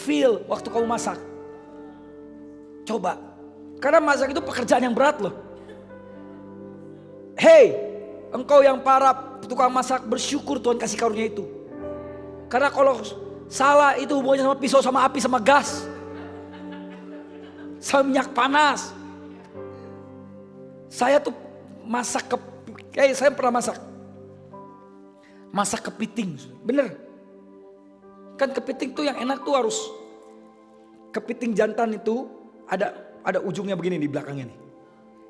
Speaker 1: feel waktu kamu masak. Coba, karena masak itu pekerjaan yang berat loh. Hey, engkau yang para tukang masak, bersyukur Tuhan kasih karunia itu. Karena kalau salah itu hubungannya sama pisau, sama api, sama gas. Sama minyak panas. Saya tuh masak saya pernah masak kepiting. Bener. Kan kepiting tuh yang enak tuh harus kepiting jantan itu ada ujungnya begini di belakangnya nih.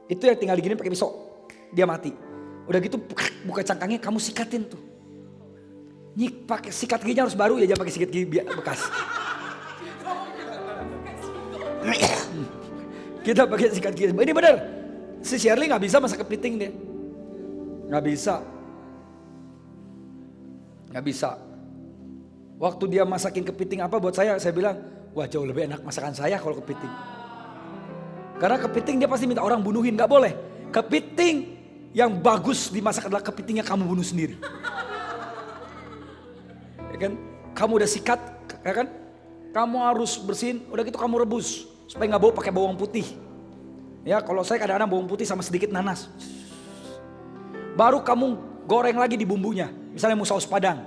Speaker 1: Itu yang tinggal digini pakai pisau. Dia mati. Udah gitu buka cangkangnya, kamu sikatin tuh. Nyik pakai sikat giginya harus baru ya, jangan pakai sikat gigi bekas. Kita pakai sikat gigi. Ini bener. Si Shirley nggak bisa masak kepiting dia. Nggak bisa. Waktu dia masakin kepiting apa buat saya bilang, wah jauh lebih enak masakan saya kalau kepiting. Karena kepiting dia pasti minta orang bunuhin, nggak boleh. Kepiting yang bagus dimasak adalah kepiting yang kamu bunuh sendiri. Ya kan? Kamu udah sikat, ya kan? Kamu harus bersihin, udah gitu kamu rebus supaya nggak bau, pakai bawang putih. Ya, kalau saya kadang-kadang bawang putih sama sedikit nanas. Baru kamu goreng lagi di bumbunya, misalnya mau saus padang.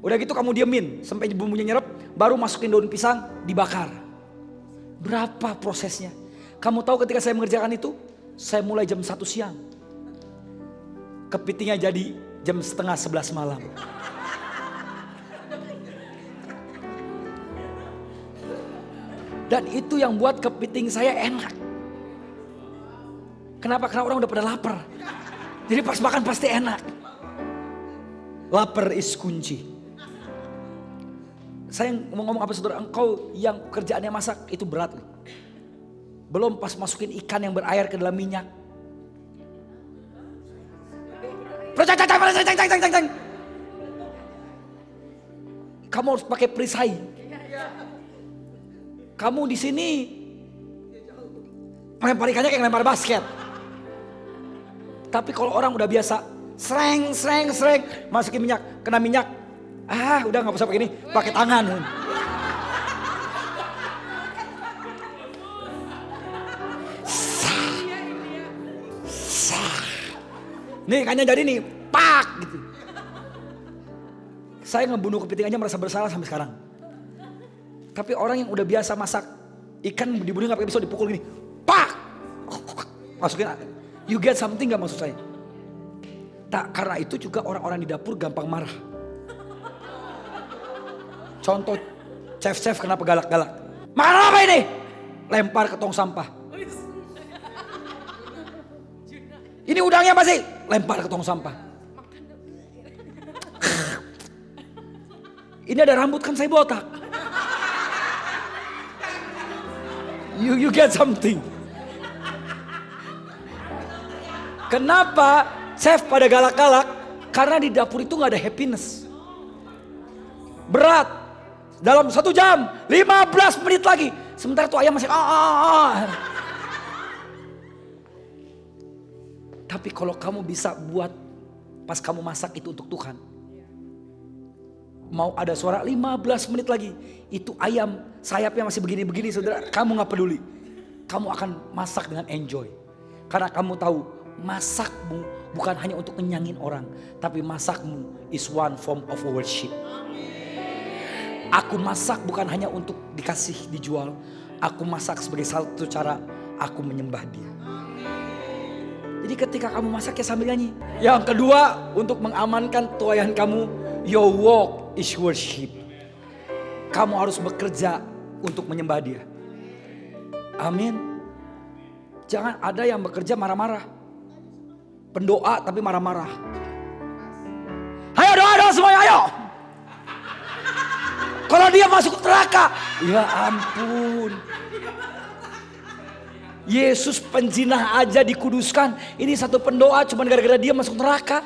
Speaker 1: Udah gitu kamu diemin sampai bumbunya nyerap, baru masukin daun pisang, dibakar. Berapa prosesnya? Kamu tahu ketika saya mengerjakan itu, saya mulai jam 1 siang. Kepitingnya jadi jam setengah 11 malam. Dan itu yang buat kepiting saya enak. Kenapa? Karena orang udah pada lapar. Jadi pas makan pasti enak. Lapar is kunci. Saya mau ngomong apa saudara, engkau yang kerjaannya masak itu berat. Belum pas masukin ikan yang berair ke dalam minyak. Kamu harus pakai perisai. Kamu di sini lempar ikannya kayak lempar basket. Tapi kalau orang udah biasa, sreng, masukin minyak, kena minyak, udah nggak usah pakai ini, pakai tangan. Nih ikannya jadi nih, pak gitu. Saya ngebunuh kepiting aja merasa bersalah sampai sekarang. Tapi orang yang udah biasa masak ikan dibunuh gak pakai pisau, dipukul gini, pak, masukin. You get something gak maksud saya? Tak, karena itu juga orang-orang di dapur gampang marah. Contoh chef-chef kenapa galak-galak. Makan apa ini? Lempar ke tong sampah. Ini udangnya apa sih? Lempar ke tong sampah. Ini ada rambut kan saya botak. You get something. Kenapa chef pada galak-galak? Karena di dapur itu gak ada happiness. Berat. Dalam 1 jam, 15 menit lagi. Sementara tuh ayam masih Tapi kalau kamu bisa buat pas kamu masak itu untuk Tuhan. Mau ada suara 15 menit lagi. Itu ayam sayapnya masih begini-begini saudara. Kamu gak peduli. Kamu akan masak dengan enjoy. Karena kamu tahu masakmu bukan hanya untuk kenyangin orang. Tapi masakmu is one form of worship. Aku masak bukan hanya untuk dikasih dijual. Aku masak sebagai satu cara aku menyembah Dia. Jadi ketika kamu masak ya sambil nyanyi. Yang kedua, untuk mengamankan tuayan kamu, your walk is worship. Kamu harus bekerja untuk menyembah Dia. Amin. Jangan ada yang bekerja marah-marah. Pendoa tapi marah-marah. Ayo doa semuanya, ayo. Kalau dia masuk neraka, ya ampun. Yesus penzinah aja dikuduskan. Ini satu pendoa cuman gara-gara dia masuk neraka.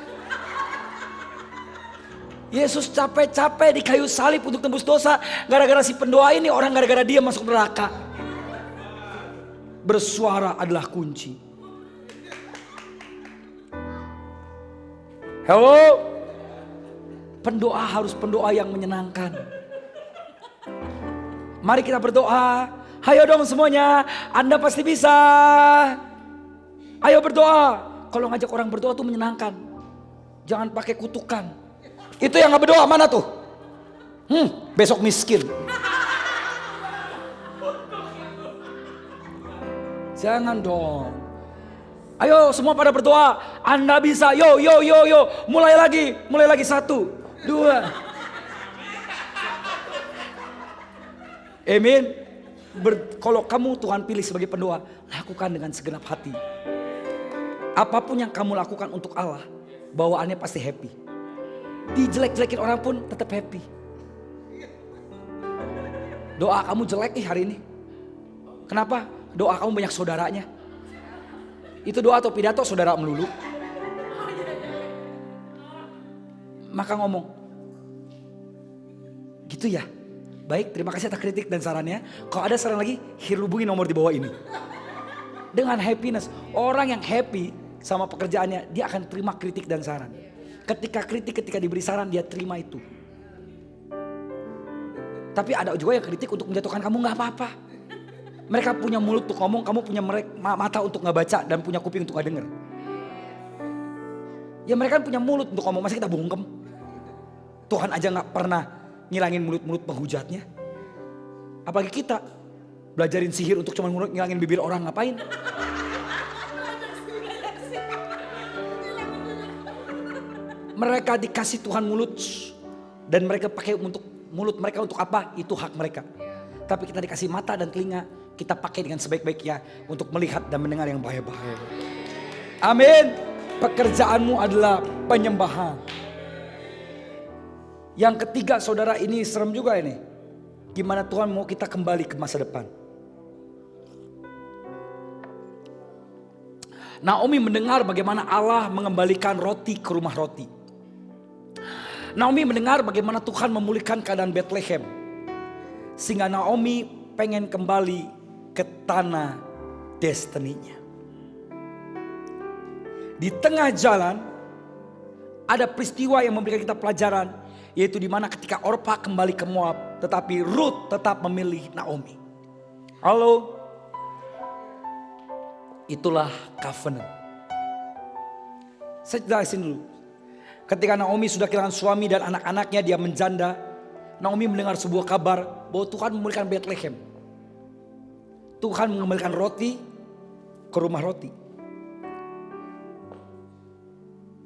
Speaker 1: Yesus capek-capek di kayu salib untuk tembus dosa. Gara-gara si pendoa ini, orang gara-gara dia masuk neraka. Bersuara adalah kunci. Hello? Pendoa harus pendoa yang menyenangkan. Mari kita berdoa. Ayo dong semuanya, Anda pasti bisa. Ayo berdoa. Kalau ngajak orang berdoa tuh menyenangkan. Jangan pakai kutukan. Itu yang gak berdoa mana tuh? Besok miskin. Jangan dong. Ayo semua pada berdoa. Anda bisa. Yo. Mulai lagi. 1, 2. Amin. Kalau kamu Tuhan pilih sebagai pendoa, lakukan dengan segenap hati. Apapun yang kamu lakukan untuk Allah, bawaannya pasti happy. Dijelek-jelekin orang pun tetap happy. Doa kamu jelek hari ini. Kenapa? Doa kamu banyak saudaranya. Itu doa atau pidato saudara melulu. Maka ngomong, gitu ya. Baik, terima kasih atas kritik dan sarannya. Kalau ada saran lagi, hubungi nomor di bawah ini. Dengan happiness, orang yang happy sama pekerjaannya, dia akan terima kritik dan saran. Ketika diberi saran, dia terima itu. Tapi ada juga yang kritik untuk menjatuhkan kamu, gak apa-apa. Mereka punya mulut untuk ngomong, kamu punya mata untuk gak baca dan punya kuping untuk gak denger. Ya mereka punya mulut untuk ngomong, masa kita bungkem? Tuhan aja gak pernah ngilangin mulut-mulut penghujatnya. Apalagi kita belajarin sihir untuk cuma ngilangin bibir orang, ngapain? Mereka dikasih Tuhan mulut dan mereka pakai untuk mulut mereka untuk apa? Itu hak mereka. Tapi kita dikasih mata dan telinga, kita pakai dengan sebaik-baiknya untuk melihat dan mendengar yang bahaya-bahaya. Amin. Pekerjaanmu adalah penyembahan. Yang ketiga saudara, ini serem juga ini. Gimana Tuhan mau kita kembali ke masa depan. Naomi mendengar bagaimana Allah mengembalikan roti ke rumah roti. Naomi mendengar bagaimana Tuhan memulihkan keadaan Bethlehem. Sehingga Naomi pengen kembali ke tanah destininya. Di tengah jalan ada peristiwa yang memberikan kita pelajaran. Yaitu dimana ketika Orpa kembali ke Moab, tetapi Ruth tetap memilih Naomi. Halo? Itulah covenant. Saya jelasin dulu. Ketika Naomi sudah kehilangan suami dan anak-anaknya, dia menjanda. Naomi mendengar sebuah kabar bahwa Tuhan memulihkan Bethlehem. Tuhan mengembalikan roti ke rumah roti.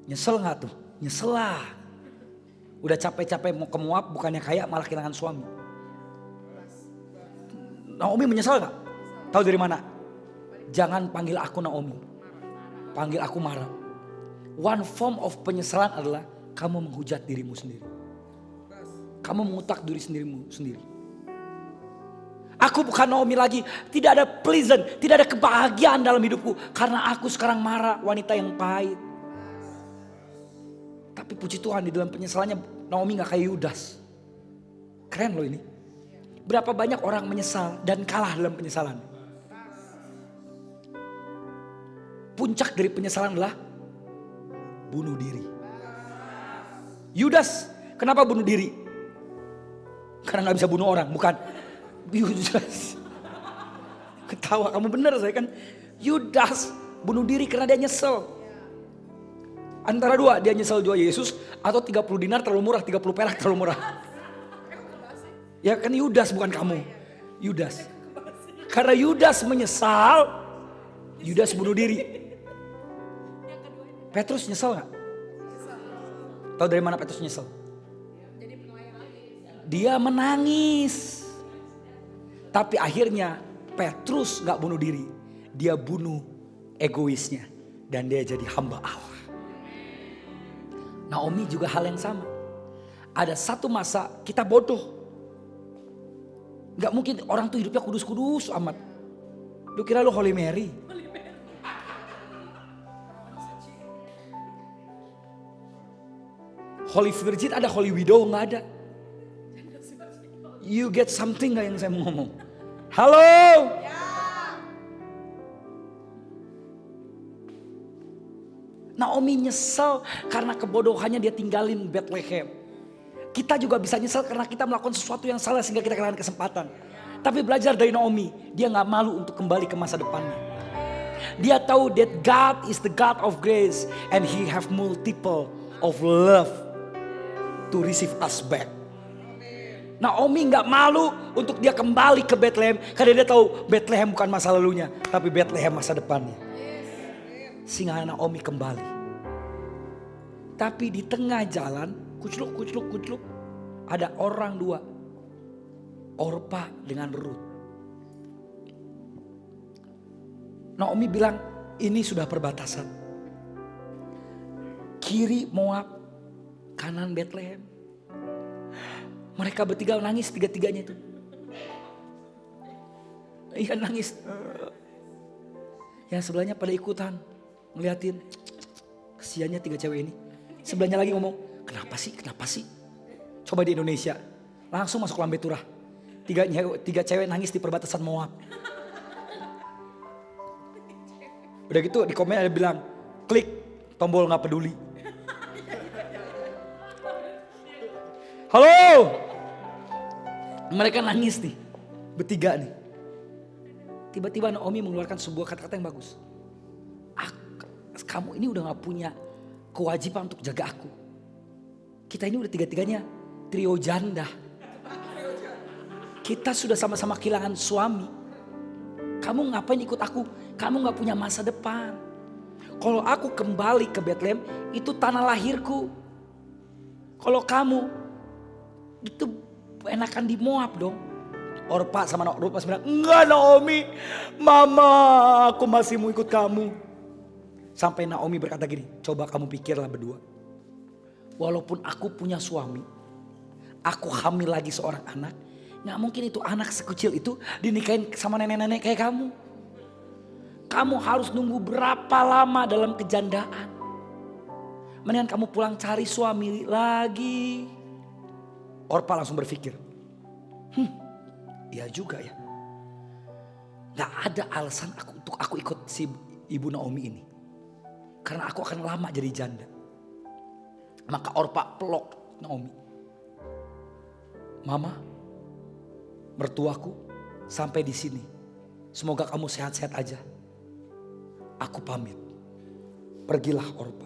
Speaker 1: Nyesel gak tuh? Nyesel lah. Udah capek-capek mau ke Moab, bukannya kaya malah kehilangan suami. Naomi menyesal gak? Tahu dari mana? Jangan panggil aku Naomi. Panggil aku Mara. One form of penyesalan adalah kamu menghujat dirimu sendiri. Kamu mengutak diri sendirimu sendiri. Aku bukan Naomi lagi. Tidak ada pleasant, tidak ada kebahagiaan dalam hidupku. Karena aku sekarang Mara, wanita yang pahit. Tapi puji Tuhan di dalam penyesalannya Naomi gak kayak Yudas. Keren loh ini. Berapa banyak orang menyesal dan kalah dalam penyesalan. Puncak dari penyesalan adalah bunuh diri. Yudas kenapa bunuh diri? Karena gak bisa bunuh orang, bukan. Yudas. Ketawa, kamu benar saya kan. Yudas bunuh diri karena dia nyesel. Antara dua, dia nyesel jual Yesus atau 30 dinar terlalu murah, 30 perak terlalu murah. Ya kan Yudas bukan kamu. Yudas. Karena Yudas menyesal, Yudas bunuh diri. Petrus nyesel gak? Tahu dari mana Petrus nyesel? Dia menangis. Tapi akhirnya Petrus gak bunuh diri. Dia bunuh egoisnya. Dan dia jadi hamba Allah. Naomi juga hal yang sama. Ada satu masa kita bodoh. Gak mungkin orang tuh hidupnya kudus-kudus amat. Lu kira lu Holy Mary? Holy Virgin ada, Holy Widow gak ada. You get something gak yang saya mau ngomong? Halo? Naomi nyesel karena kebodohannya dia tinggalin Bethlehem. Kita juga bisa nyesel karena kita melakukan sesuatu yang salah sehingga kita kehilangan kesempatan. Tapi belajar dari Naomi, dia gak malu untuk kembali ke masa depannya. Dia tahu that God is the God of grace and He have multiple of love to receive us back. Naomi gak malu untuk dia kembali ke Bethlehem karena dia tahu Bethlehem bukan masa lalunya, tapi Bethlehem masa depannya. Sehingga Naomi kembali. Tapi di tengah jalan, kucluk, ada orang dua. Orpa dengan Ruth. Naomi bilang, ini sudah perbatasan. Kiri Moab, kanan Bethlehem. Mereka bertiga nangis tiga-tiganya itu. Iya nangis. Yang sebelahnya pada ikutan. Ngeliatin. Kesiannya tiga cewek ini. Sebelahnya lagi ngomong. Kenapa sih? Coba di Indonesia. Langsung masuk lambe turah. Tiga cewek nangis di perbatasan Moab. Udah gitu di komen ada bilang. Klik tombol gak peduli. Halo. Mereka nangis nih. Bertiga nih. Tiba-tiba Naomi mengeluarkan sebuah kata-kata yang bagus. Kamu ini udah gak punya kewajiban untuk jaga aku. Kita ini udah tiga-tiganya trio janda. Kita sudah sama-sama kehilangan suami. Kamu ngapain ikut aku? Kamu gak punya masa depan. Kalau aku kembali ke Bethlehem, itu tanah lahirku. Kalau kamu, itu enakan di Moab dong. Orpa sama Ruth pas bilang, enggak Naomi, mama aku masih mau ikut kamu. Sampai Naomi berkata gini, coba kamu pikirlah berdua. Walaupun aku punya suami, aku hamil lagi seorang anak, gak mungkin itu anak sekecil itu dinikahin sama nenek-nenek kayak kamu. Kamu harus nunggu berapa lama dalam kejandaan. Mendingan kamu pulang cari suami lagi. Orpa langsung berpikir, iya juga ya. Gak ada alasan untuk aku ikut si ibu Naomi ini. Karena aku akan lama jadi janda. Maka Orpa peluk Naomi. Mama, mertuaku sampai di sini. Semoga kamu sehat-sehat aja. Aku pamit. Pergilah Orpa.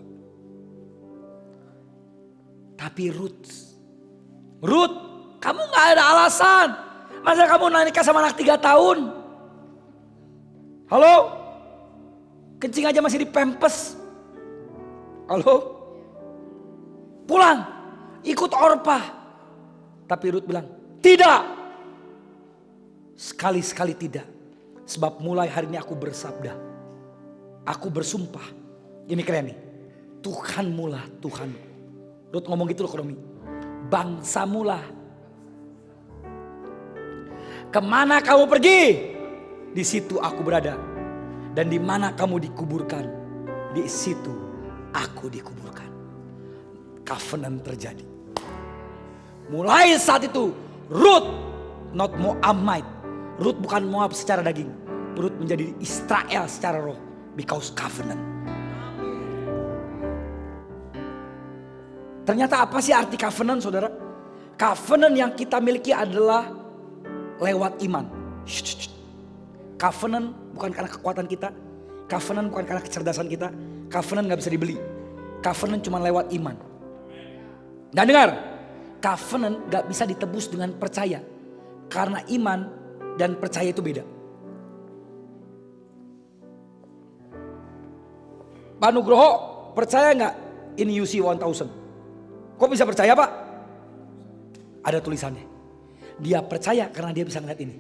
Speaker 1: Tapi Ruth, kamu gak ada alasan. Masa kamu nikah sama anak 3 tahun? Halo? Kencing aja masih dipempes. Halo? Pulang, ikut Orpa. Tapi Ruth bilang, tidak. Sekali-sekali tidak. Sebab mulai hari ini aku bersabda. Aku bersumpah. Ini keren nih. Tuhanmulah Tuhan. Ruth ngomong gitu loh ke Naomi. Bangsamulah. Kemana kamu pergi? Di situ aku berada. Dan di mana kamu dikuburkan, di situ aku dikuburkan. Covenant terjadi. Mulai saat itu Ruth not Moabite. Ruth bukan Moab secara daging. Ruth menjadi Israel secara roh. Because covenant. Ternyata apa sih arti covenant, saudara? Covenant yang kita miliki adalah lewat iman. Covenant bukan karena kekuatan kita. Covenant bukan karena kecerdasan kita. Covenant gak bisa dibeli. Covenant cuma lewat iman. Dan dengar, covenant gak bisa ditebus dengan percaya. Karena iman dan percaya itu beda. Pak Nugroho percaya gak in UC 1000? Kok bisa percaya Pak? Ada tulisannya. Dia percaya karena dia bisa ngeliat ini.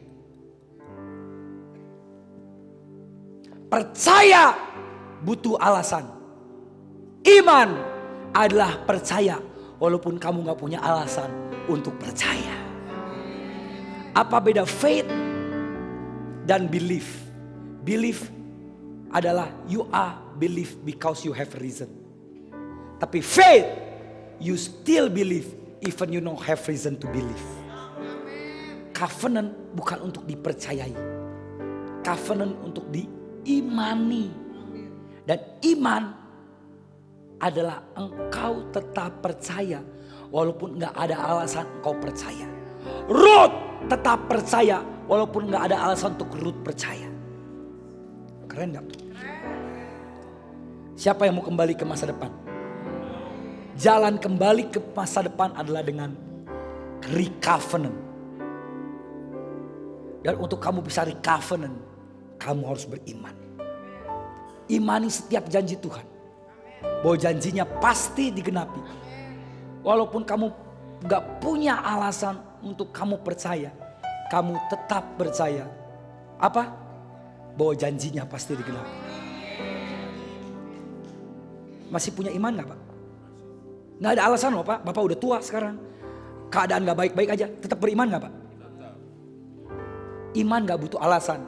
Speaker 1: Percaya butuh alasan. Iman adalah percaya walaupun kamu gak punya alasan untuk percaya. Apa beda faith dan belief? Belief adalah you are believe because you have reason. Tapi faith, you still believe even you don't have reason to believe. Covenant bukan untuk dipercayai. Covenant untuk diimani. Dan iman adalah engkau tetap percaya walaupun gak ada alasan engkau percaya. Ruth tetap percaya walaupun gak ada alasan untuk Ruth percaya. Keren gak? Siapa yang mau kembali ke masa depan? Jalan kembali ke masa depan adalah dengan recovenant. Dan untuk kamu bisa recovenant, kamu harus beriman. Imani setiap janji Tuhan. Bahwa janjinya pasti digenapi. Walaupun kamu gak punya alasan untuk kamu percaya, kamu tetap percaya. Apa? Bahwa janjinya pasti digenapi. Masih punya iman gak Pak? Gak ada alasan loh Pak. Bapak udah tua sekarang. Keadaan gak baik-baik aja. Tetap beriman gak Pak? Iman gak butuh alasan.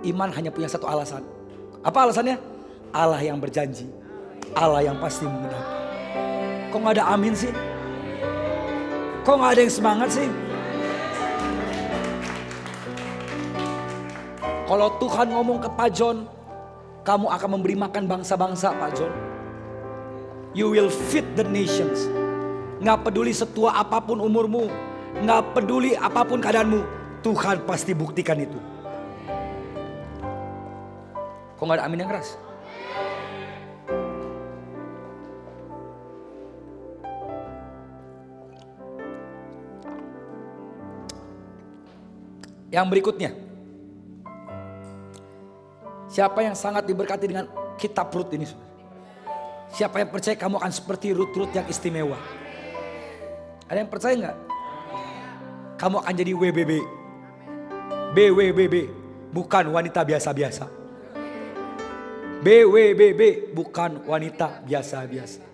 Speaker 1: Iman hanya punya satu alasan. Apa alasannya? Allah yang berjanji. Allah yang pasti menggenapi. Kok gak ada amin sih? Kok gak ada yang semangat sih? Kalau Tuhan ngomong ke Pak John, kamu akan memberi makan bangsa-bangsa Pak John. You will feed the nations. Gak peduli setua apapun umurmu. Gak peduli apapun keadaanmu. Tuhan pasti buktikan itu. Kok gak ada amin yang keras? Yang berikutnya. Siapa yang sangat diberkati dengan kitab Rut ini? Siapa yang percaya kamu akan seperti Rut yang istimewa? Ada yang percaya gak? Kamu akan jadi WBB. BWBB. Bukan wanita biasa-biasa. BWBB. Bukan wanita biasa-biasa.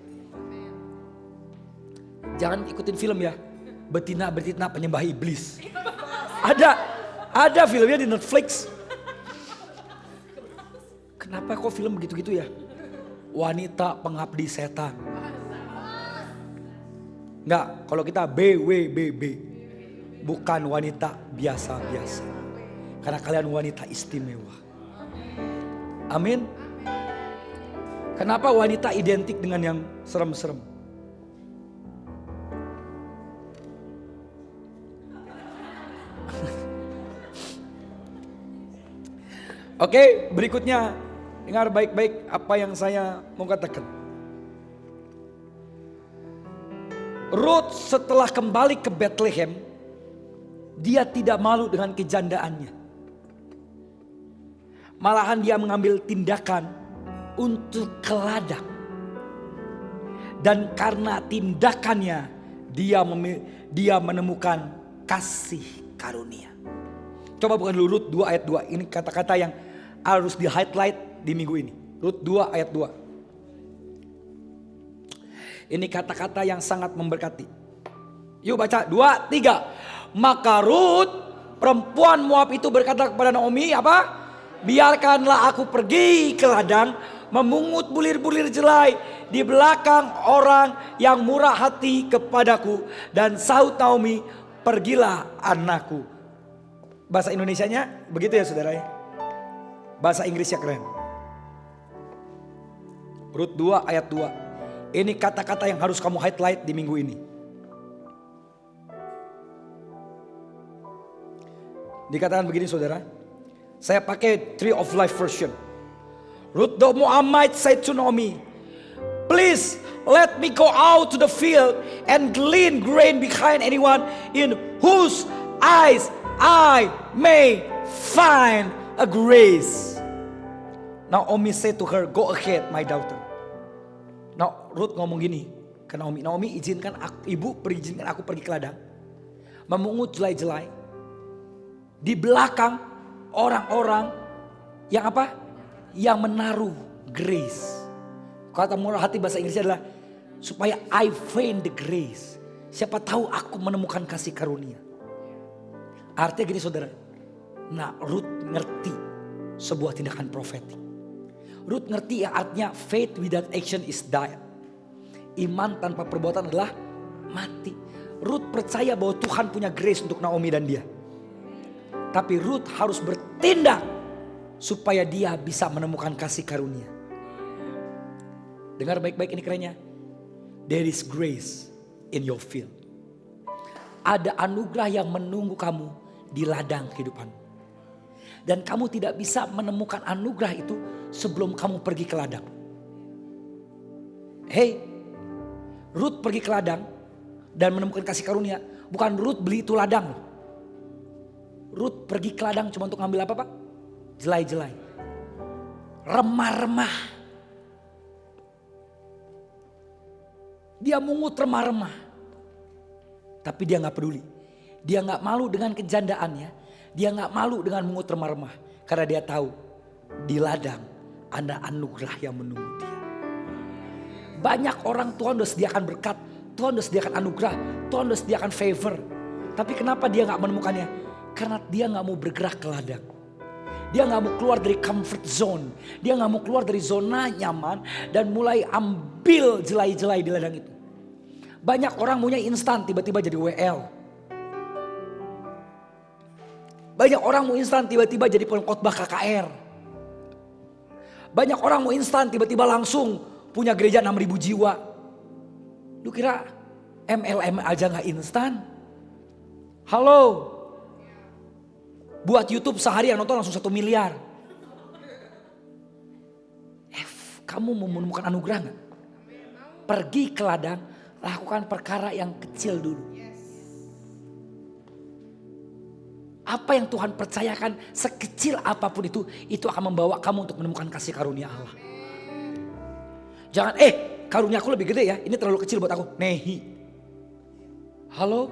Speaker 1: Jangan ikutin film ya. Betina-betina penyembah iblis. Ada filmnya di Netflix. Kenapa kok film begitu-gitu ya? Wanita pengabdi setan. Enggak, kalau kita BWBB. Bukan wanita biasa-biasa. Karena kalian wanita istimewa. Amin. Kenapa wanita identik dengan yang serem-serem? Oke, berikutnya. Dengar baik-baik apa yang saya mau katakan. Ruth setelah kembali ke Bethlehem, dia tidak malu dengan kejandaannya. Malahan dia mengambil tindakan untuk ke ladang. Dan karena tindakannya dia menemukan kasih karunia. Coba bukan dulu Rut 2 ayat 2. Ini kata-kata yang harus di highlight di minggu ini. Rut 2 ayat 2. Ini kata-kata yang sangat memberkati. Yuk baca 2, 3. Maka Rut perempuan Moab itu berkata kepada Naomi apa? Biarkanlah aku pergi ke ladang memungut bulir-bulir jelai di belakang orang yang murah hati kepadaku. Dan sahut Naomi, pergilah anakku. Bahasa Indonesianya begitu ya saudara ya. Bahasa Inggrisnya keren. Rut 2 ayat 2. Ini kata-kata yang harus kamu highlight di minggu ini. Dikatakan begini saudara. Saya pakai Tree of Life version. Ruth the Moabite said to Naomi, please let me go out to the field and glean grain behind anyone in whose eyes I may find a grace. Naomi said to her, go ahead my daughter. Nah, Ruth ngomong gini ke Naomi, Naomi izinkan aku, ibu perizinkan aku pergi ke ladang memungut jelai-jelai di belakang orang-orang yang apa? Yang menaruh grace. Kata murah hati bahasa Inggrisnya adalah supaya I find the grace. Siapa tahu aku menemukan kasih karunia. Artinya gini saudara. Nah, Ruth ngerti sebuah tindakan profetik. Ruth ngerti yang artinya faith without action is dead. Iman tanpa perbuatan adalah mati. Ruth percaya bahwa Tuhan punya grace untuk Naomi dan dia. Tapi Ruth harus bertindak supaya dia bisa menemukan kasih karunia. Dengar baik-baik ini kerennya. There is grace in your field. Ada anugerah yang menunggu kamu di ladang kehidupan. Dan kamu tidak bisa menemukan anugerah itu sebelum kamu pergi ke ladang. Hey, Ruth pergi ke ladang dan menemukan kasih karunia. Bukan Ruth beli itu ladang. Ruth pergi ke ladang cuma untuk ngambil apa Pak? Jelai-jelai. Remah-remah. Dia mungut remah-remah. Tapi dia gak peduli. Dia gak malu dengan kejandaannya. Dia gak malu dengan mungut remah-remah. Karena dia tahu di ladang ada anugerah yang menunggu dia. Banyak orang Tuhan udah sediakan berkat. Tuhan udah sediakan anugerah. Tuhan udah sediakan favor. Tapi kenapa dia gak menemukannya? Karena dia gak mau bergerak ke ladang. Dia gak mau keluar dari comfort zone. Dia gak mau keluar dari zona nyaman. Dan mulai ambil jelai-jelai di ladang itu. Banyak orang maunya instan tiba-tiba jadi WL. Banyak orang mau instan tiba-tiba jadi pengkhotbah KKR. Banyak orang mau instan tiba-tiba langsung punya gereja 6.000 jiwa. Lu kira MLM aja gak instan? Halo. Buat YouTube sehari yang nonton langsung 1 miliar. Kamu mau menemukan anugerah gak? Pergi ke ladang, lakukan perkara yang kecil dulu. Apa yang Tuhan percayakan sekecil apapun itu akan membawa kamu untuk menemukan kasih karunia Allah. Jangan karunia aku lebih gede ya, ini terlalu kecil buat aku. Nehi. Halo?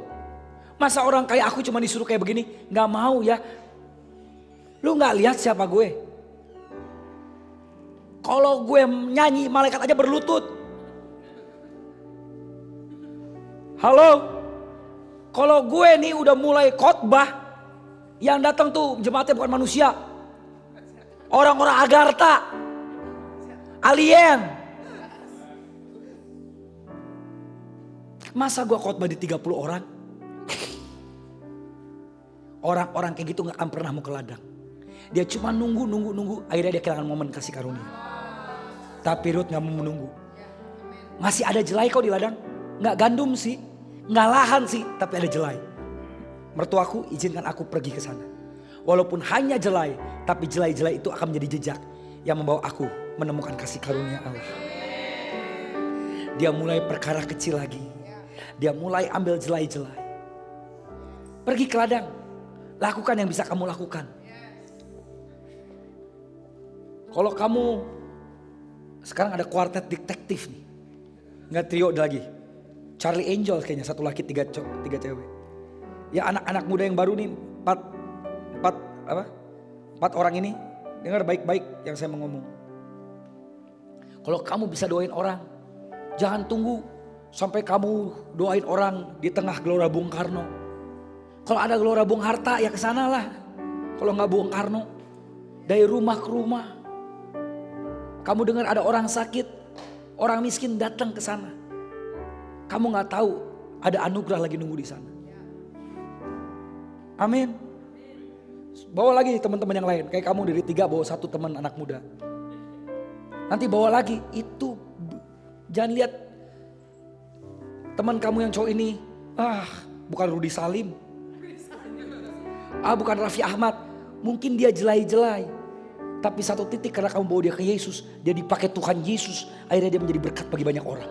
Speaker 1: Masa orang kayak aku cuma disuruh kayak begini? Gak mau ya. Lu gak lihat siapa gue? Kalau gue nyanyi malaikat aja berlutut. Halo? Kalau gue nih udah mulai khotbah, yang datang tuh jemaatnya bukan manusia. Orang-orang Agartha. Alien. Masa gue khotbah di 30 orang? Orang-orang kayak gitu gak akan pernah mau ke ladang. Dia cuma nunggu. Akhirnya dia kehilangan momen kasih karunia. Tapi Ruth gak mau menunggu. Masih ada jelai kok di ladang. Gak gandum sih. Gak lahan sih. Tapi ada jelai. Mertuaku izinkan aku pergi ke sana. Walaupun hanya jelai. Tapi jelai-jelai itu akan menjadi jejak. Yang membawa aku menemukan kasih karunia Allah. Dia mulai perkara kecil lagi. dia mulai ambil jelai-jelai. Pergi ke ladang, lakukan yang bisa kamu lakukan. Kalau kamu sekarang ada kuartet detektif nih, nggak trio lagi, Charlie Angel kayaknya, satu laki tiga cewek. Ya anak-anak muda yang baru nih, empat orang ini, dengar baik-baik yang saya mau ngomong. Kalau kamu bisa doain orang, jangan tunggu sampai kamu doain orang di tengah Gelora Bung Karno. Kalau ada Gelora Bung Hatta ya kesana lah. Kalau nggak Bung Karno, dari rumah ke rumah. Kamu dengar ada orang sakit, orang miskin datang ke sana. Kamu nggak tahu ada anugerah lagi nunggu di sana. Amin. Bawa lagi teman-teman yang lain. Kayak kamu dari 3 bawa 1 teman anak muda. Nanti bawa lagi. Itu jangan lihat teman kamu yang cowok ini. Bukan Rudi Salim. Bukan Raffi Ahmad. Mungkin dia jelai-jelai. Tapi satu titik karena kamu bawa dia ke Yesus, dia dipakai Tuhan Yesus, akhirnya dia menjadi berkat bagi banyak orang.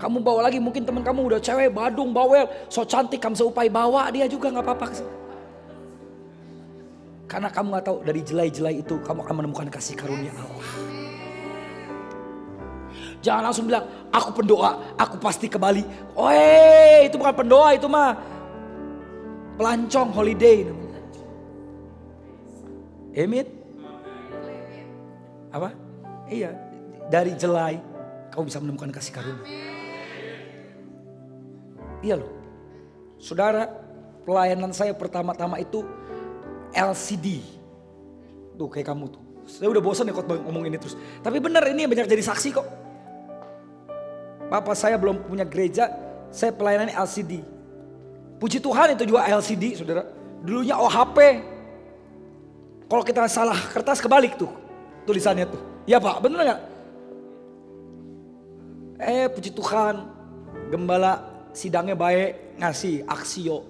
Speaker 1: Kamu bawa lagi mungkin teman kamu udah cewek, badung, bawel, so cantik, kamu seupai, bawa dia juga gak apa-apa. Karena kamu gak tahu dari jelai-jelai itu kamu akan menemukan kasih karunia Allah. Jangan langsung bilang, aku pendoa, aku pasti ke Bali. Itu bukan pendoa, itu mah pelancong holiday namanya. Amin. Apa? Iya, dari jelai kamu bisa menemukan kasih karunia. Iya loh. Saudara, pelayanan saya pertama-tama itu LCD. Tuh kayak kamu tuh. Saya udah bosan ya khotbah ngomongin ini terus. Tapi benar ini banyak jadi saksi kok. Bapak saya belum punya gereja, saya pelayanan LCD. Puji Tuhan itu juga LCD, saudara. Dulunya OHP. Kalau kita salah kertas kebalik tuh tulisannya tuh. Ya Pak, bener gak? Puji Tuhan, gembala sidangnya baik, ngasih Axio.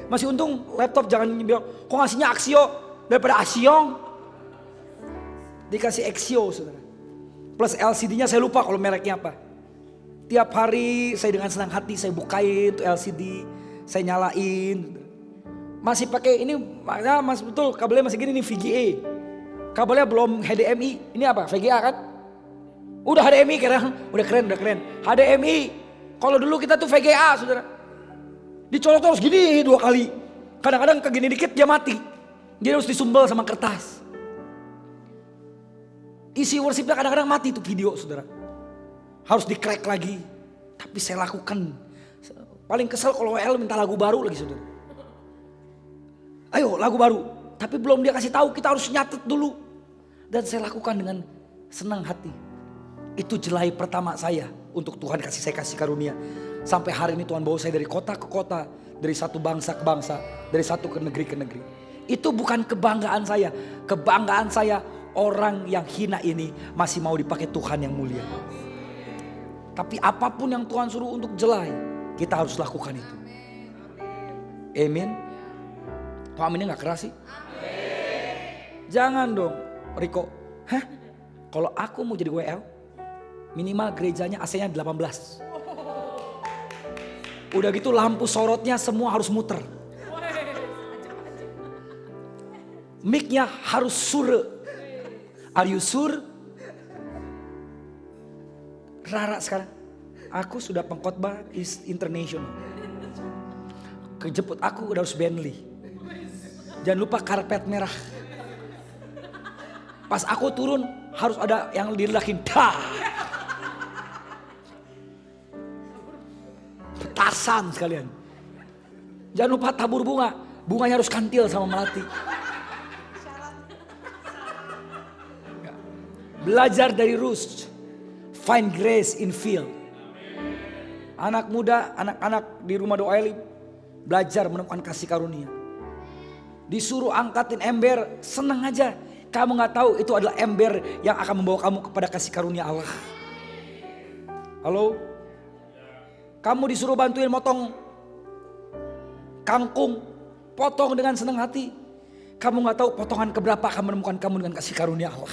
Speaker 1: Masih untung laptop jangan bilang, kok ngasihnya Axio daripada Axiong. Dikasih Axio, saudara. Plus LCD-nya saya lupa kalau mereknya apa. Tiap hari saya dengan senang hati saya bukain tuh LCD, saya nyalain. Masih pakai ini, mas betul kabelnya masih gini nih VGA. Kabelnya belum HDMI. Ini apa? VGA kan? Udah HDMI keren, udah keren. HDMI. Kalau dulu kita tuh VGA, saudara. Dicolok terus gini 2 kali. Kadang-kadang kegini dikit dia mati. Dia harus disumbel sama kertas. Isi worshipnya kadang-kadang mati tuh video, saudara. Harus di-crack lagi. Tapi saya lakukan. Paling kesel kalau WL minta lagu baru lagi, saudara. Ayo lagu baru. Tapi belum dia kasih tahu, kita harus nyatet dulu. Dan saya lakukan dengan senang hati. Itu jelai pertama saya untuk Tuhan kasih karunia. Sampai hari ini Tuhan bawa saya dari kota ke kota. Dari satu bangsa ke bangsa. Dari satu ke negeri ke negeri. Itu bukan kebanggaan saya. Kebanggaan saya orang yang hina ini masih mau dipakai Tuhan yang mulia. Tapi apapun yang Tuhan suruh untuk jelai, kita harus lakukan itu. Amin. Kok aminnya gak keras sih? Amin. Jangan dong Riko. Kalau aku mau jadi WL, minimal gerejanya AC-nya 18. Udah gitu lampu sorotnya semua harus muter. Mic-nya harus sure. Are you sure? Rara sekarang, aku sudah pengkhotbah is international. Kejemput aku udah harus Bentley. Jangan lupa karpet merah. Pas aku turun harus ada yang diledakin. Petasan sekalian. Jangan lupa tabur bunga. Bunganya harus kantil sama melati. Belajar dari Ruth. Find grace in field. Anak muda, anak-anak di rumah doa Elim. Belajar menemukan kasih karunia. Disuruh angkatin ember, senang aja. Kamu gak tahu itu adalah ember yang akan membawa kamu kepada kasih karunia Allah. Halo? Kamu disuruh bantuin motong kangkung, potong dengan senang hati. Kamu gak tahu potongan keberapa akan menemukan kamu dengan kasih karunia Allah.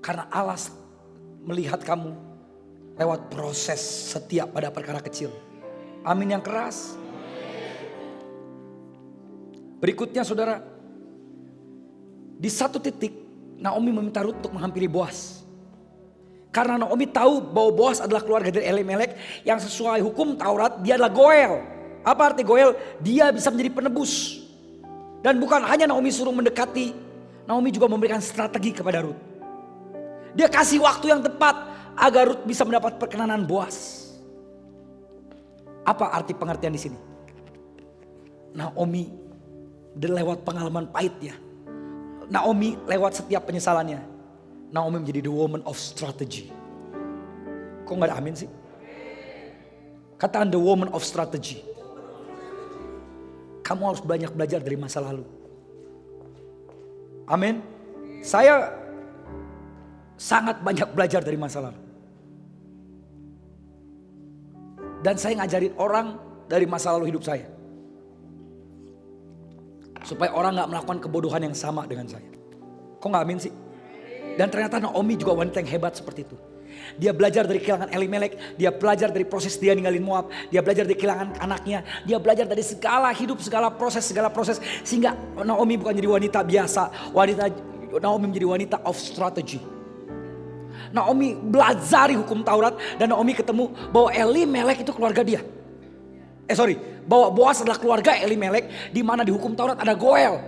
Speaker 1: Karena Allah melihat kamu lewat proses setia pada perkara kecil. Amin yang keras. Berikutnya saudara, di satu titik Naomi meminta Rut untuk menghampiri Boaz. Karena Naomi tahu bahwa Boaz adalah keluarga dari Elimelek yang sesuai hukum Taurat dia adalah Goel. Apa arti Goel? Dia bisa menjadi penebus. Dan bukan hanya Naomi suruh mendekati, Naomi juga memberikan strategi kepada Rut. Dia kasih waktu yang tepat agar Rut bisa mendapat perkenanan Boaz. Apa arti pengertian di sini? Naomi lewat pengalaman pahitnya, Naomi lewat setiap penyesalannya, Naomi menjadi the woman of strategy. Kok gak ada amin sih? Katakan the woman of strategy. Kamu harus banyak belajar dari masa lalu. Amin. Saya sangat banyak belajar dari masa lalu. Dan saya ngajarin orang dari masa lalu hidup saya. Supaya orang gak melakukan kebodohan yang sama dengan saya. Kok gak amin sih? Dan ternyata Naomi juga wanita yang hebat seperti itu. Dia belajar dari kehilangan Elimelek. Dia belajar dari proses dia ninggalin Moab. Dia belajar dari kehilangan anaknya. Dia belajar dari segala hidup, segala proses. Sehingga Naomi bukan jadi wanita biasa. Naomi menjadi wanita of strategy. Naomi belajar hukum Taurat. Dan Naomi ketemu bahwa Elimelek itu keluarga dia. Bahwa Boaz adalah keluarga Elimelek. Di mana di hukum Taurat ada Goel.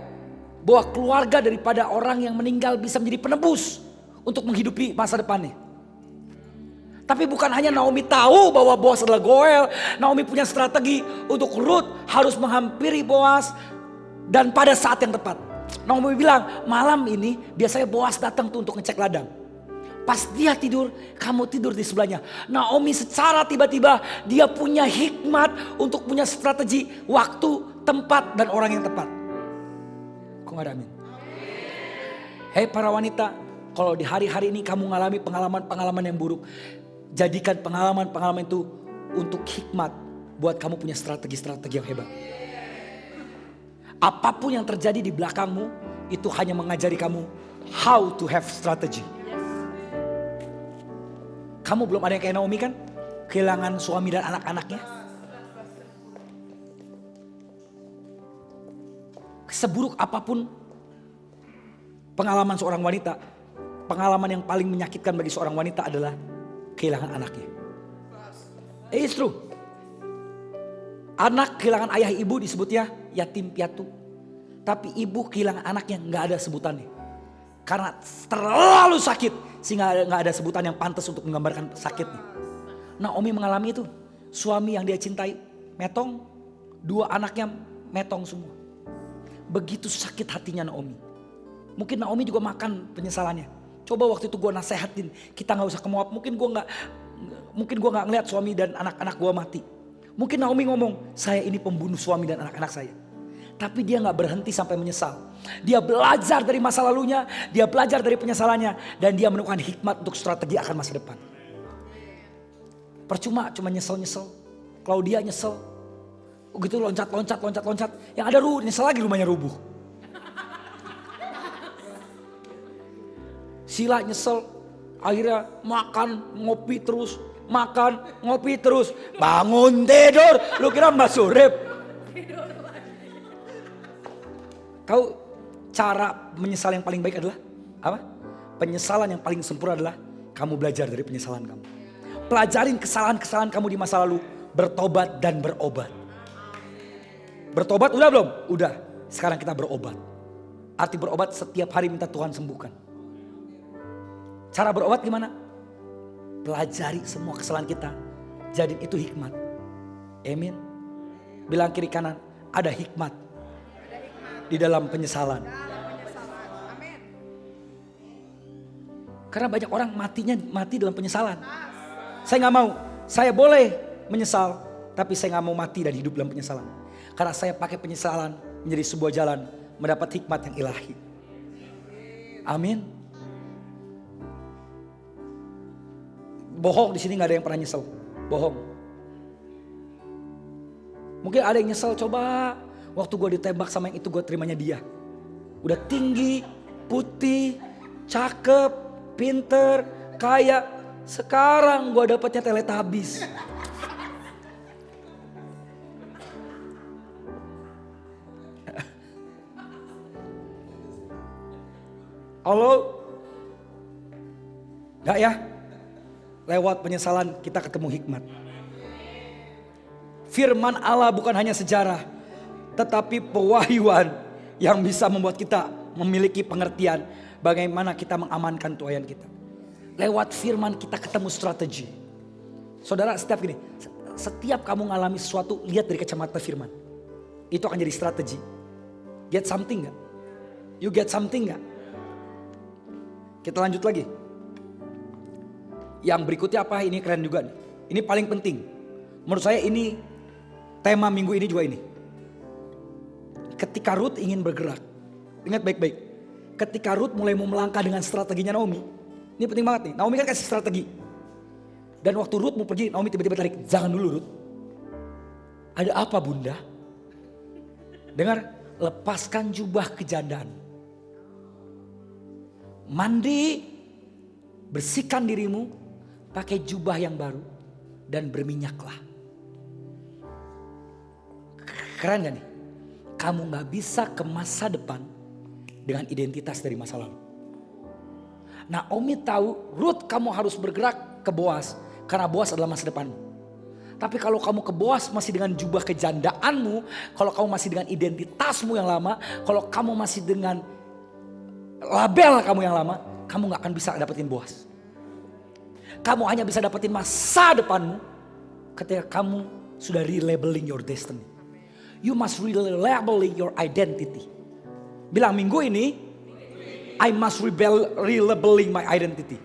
Speaker 1: Bahwa keluarga daripada orang yang meninggal bisa menjadi penebus. Untuk menghidupi masa depannya. Tapi bukan hanya Naomi tahu bahwa Boaz adalah Goel. Naomi punya strategi untuk Rut harus menghampiri Boaz. Dan pada saat yang tepat. Naomi bilang malam ini biasanya Boaz datang tuh untuk ngecek ladang. Pas dia tidur, kamu tidur di sebelahnya. Naomi secara tiba-tiba dia punya hikmat untuk punya strategi waktu, tempat dan orang yang tepat. Kok gak ada amin? Hei para wanita, kalau di hari-hari ini kamu mengalami pengalaman-pengalaman yang buruk, jadikan pengalaman-pengalaman itu untuk hikmat buat kamu punya strategi-strategi yang hebat. Apapun yang terjadi di belakangmu itu hanya mengajari kamu how to have strategy. Kamu belum ada yang kayak Naomi kan? Kehilangan suami dan anak-anaknya. Seburuk apapun pengalaman seorang wanita, pengalaman yang paling menyakitkan bagi seorang wanita adalah kehilangan anaknya. It's true. Anak kehilangan ayah ibu disebutnya yatim piatu. Tapi ibu kehilangan anaknya gak ada sebutannya. Karena terlalu sakit sehingga gak ada sebutan yang pantas untuk menggambarkan sakitnya. Naomi mengalami itu. Suami yang dia cintai metong, 2 anaknya metong semua. Begitu sakit hatinya Naomi. Mungkin Naomi juga makan penyesalannya. Coba waktu itu gue nasehatin, kita gak usah ke Moab. Mungkin gue gak ngeliat suami dan anak-anak gue mati. Mungkin Naomi ngomong, saya ini pembunuh suami dan anak-anak saya. Tapi dia gak berhenti sampai menyesal. Dia belajar dari masa lalunya, dia belajar dari penyesalannya. Dan dia menemukan hikmat untuk strategi akan masa depan. Percuma cuma nyesel-nyesel. Claudia nyesel. Gitu loncat. Yang ada nyesel lagi rumahnya rubuh. Sila nyesel. Akhirnya makan, ngopi terus. Bangun tidur. Lu kira Mbak Surip? Tahu cara menyesal yang paling baik adalah apa? Penyesalan yang paling sempurna adalah kamu belajar dari penyesalan kamu. Pelajarin kesalahan-kesalahan kamu di masa lalu. Bertobat dan berobat. Bertobat udah belum? Udah. Sekarang kita berobat. Arti berobat setiap hari minta Tuhan sembuhkan. Cara berobat gimana? Pelajari semua kesalahan kita. Jadiin itu hikmat. Amin. Bilang kiri kanan, ada hikmat di dalam penyesalan. Karena banyak orang mati dalam penyesalan. Saya gak mau. Saya boleh menyesal, tapi saya gak mau mati dan hidup dalam penyesalan. Karena saya pakai penyesalan menjadi sebuah jalan mendapat hikmat yang ilahi. Amin. Bohong di sini nggak ada yang pernah nyesel. Bohong. Mungkin ada yang nyesel. Coba waktu gue ditembak sama yang itu gue terimanya dia. Udah tinggi, putih, cakep, pinter, kaya. Sekarang gue dapetnya Teletubbies. Halo? Enggak ya? Lewat penyesalan kita ketemu hikmat. Firman Allah bukan hanya sejarah, tetapi pewahyuan yang bisa membuat kita memiliki pengertian bagaimana kita mengamankan tuayan kita. Lewat firman kita ketemu strategi. Saudara, setiap kamu ngalami sesuatu, lihat dari kacamata firman. Itu akan jadi strategi. Get something gak? You get something gak? Kita lanjut lagi. Yang berikutnya apa? Ini keren juga nih. Ini paling penting. Menurut saya ini tema minggu ini juga ini. Ketika Ruth ingin bergerak. Ingat baik-baik. Ketika Ruth mulai mau melangkah dengan strateginya Naomi. Ini penting banget nih. Naomi kan kasih strategi. Dan waktu Ruth mau pergi, Naomi tiba-tiba tarik. Jangan dulu Ruth. Ada apa bunda? Dengar, lepaskan jubah kejandaan. Mandi, bersihkan dirimu, pakai jubah yang baru dan berminyaklah. Keren gak nih? Kamu gak bisa ke masa depan dengan identitas dari masa lalu. Naomi tahu, Ruth kamu harus bergerak ke Boaz karena Boaz adalah masa depanmu. Tapi kalau kamu ke Boaz masih dengan jubah kejandaanmu, kalau kamu masih dengan identitasmu yang lama, kalau kamu masih dengan label kamu yang lama, kamu gak akan bisa dapetin Boaz. Kamu hanya bisa dapetin masa depanmu ketika kamu sudah relabeling your destiny. You must relabeling your identity. Bilang minggu ini, I must relabeling my identity.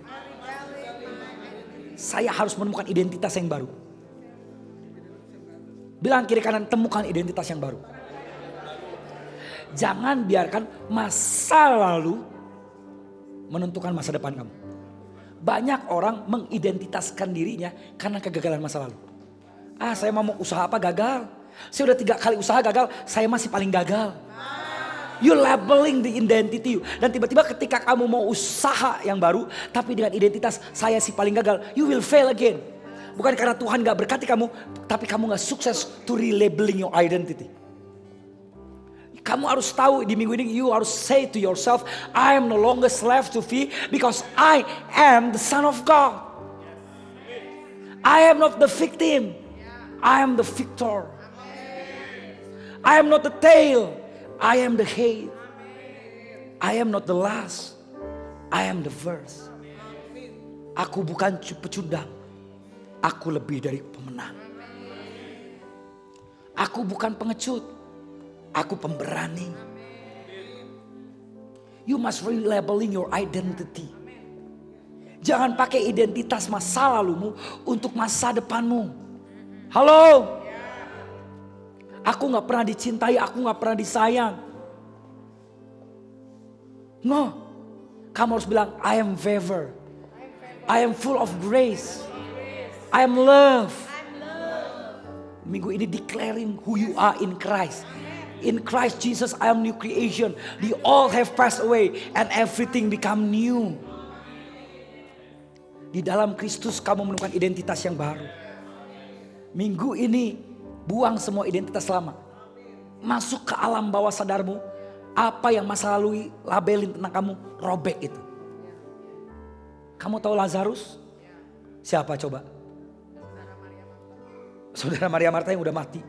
Speaker 1: Saya harus menemukan identitas yang baru. Bilang kiri kanan, temukan identitas yang baru. Jangan biarkan masa lalu menentukan masa depan kamu. Banyak orang mengidentitaskan dirinya karena kegagalan masa lalu. Saya mau usaha apa gagal. Saya udah 3 kali usaha gagal, saya masih paling gagal. You labeling the identity you. Dan tiba-tiba ketika kamu mau usaha yang baru, tapi dengan identitas saya si paling gagal, you will fail again. Bukan karena Tuhan gak berkati kamu, tapi kamu gak sukses to relabeling your identity. Kamu harus tahu di minggu ini, you harus say to yourself, I am no longer slave to fear because I am the son of God. I am not the victim. I am the victor. I am not the tail. I am the head. I am not the last. I am the first. Aku bukan pecundang. Aku lebih dari pemenang. Aku bukan pengecut. Aku pemberani. You must relabeling your identity. Jangan pakai identitas masa lalumu untuk masa depanmu. Halo? Aku gak pernah dicintai, aku gak pernah disayang. No. Kamu harus bilang, I am favor. I am full of grace. I am love. Minggu ini declaring who you are in Christ. In Christ Jesus I am new creation. The old have passed away and everything become new. Di dalam Kristus kamu menemukan identitas yang baru. Minggu ini buang semua identitas lama. Masuk ke alam bawah sadarmu. Apa yang masa lalu labelin tentang kamu, robek itu. Kamu tahu Lazarus? Siapa coba? Saudara Maria Marta yang udah mati.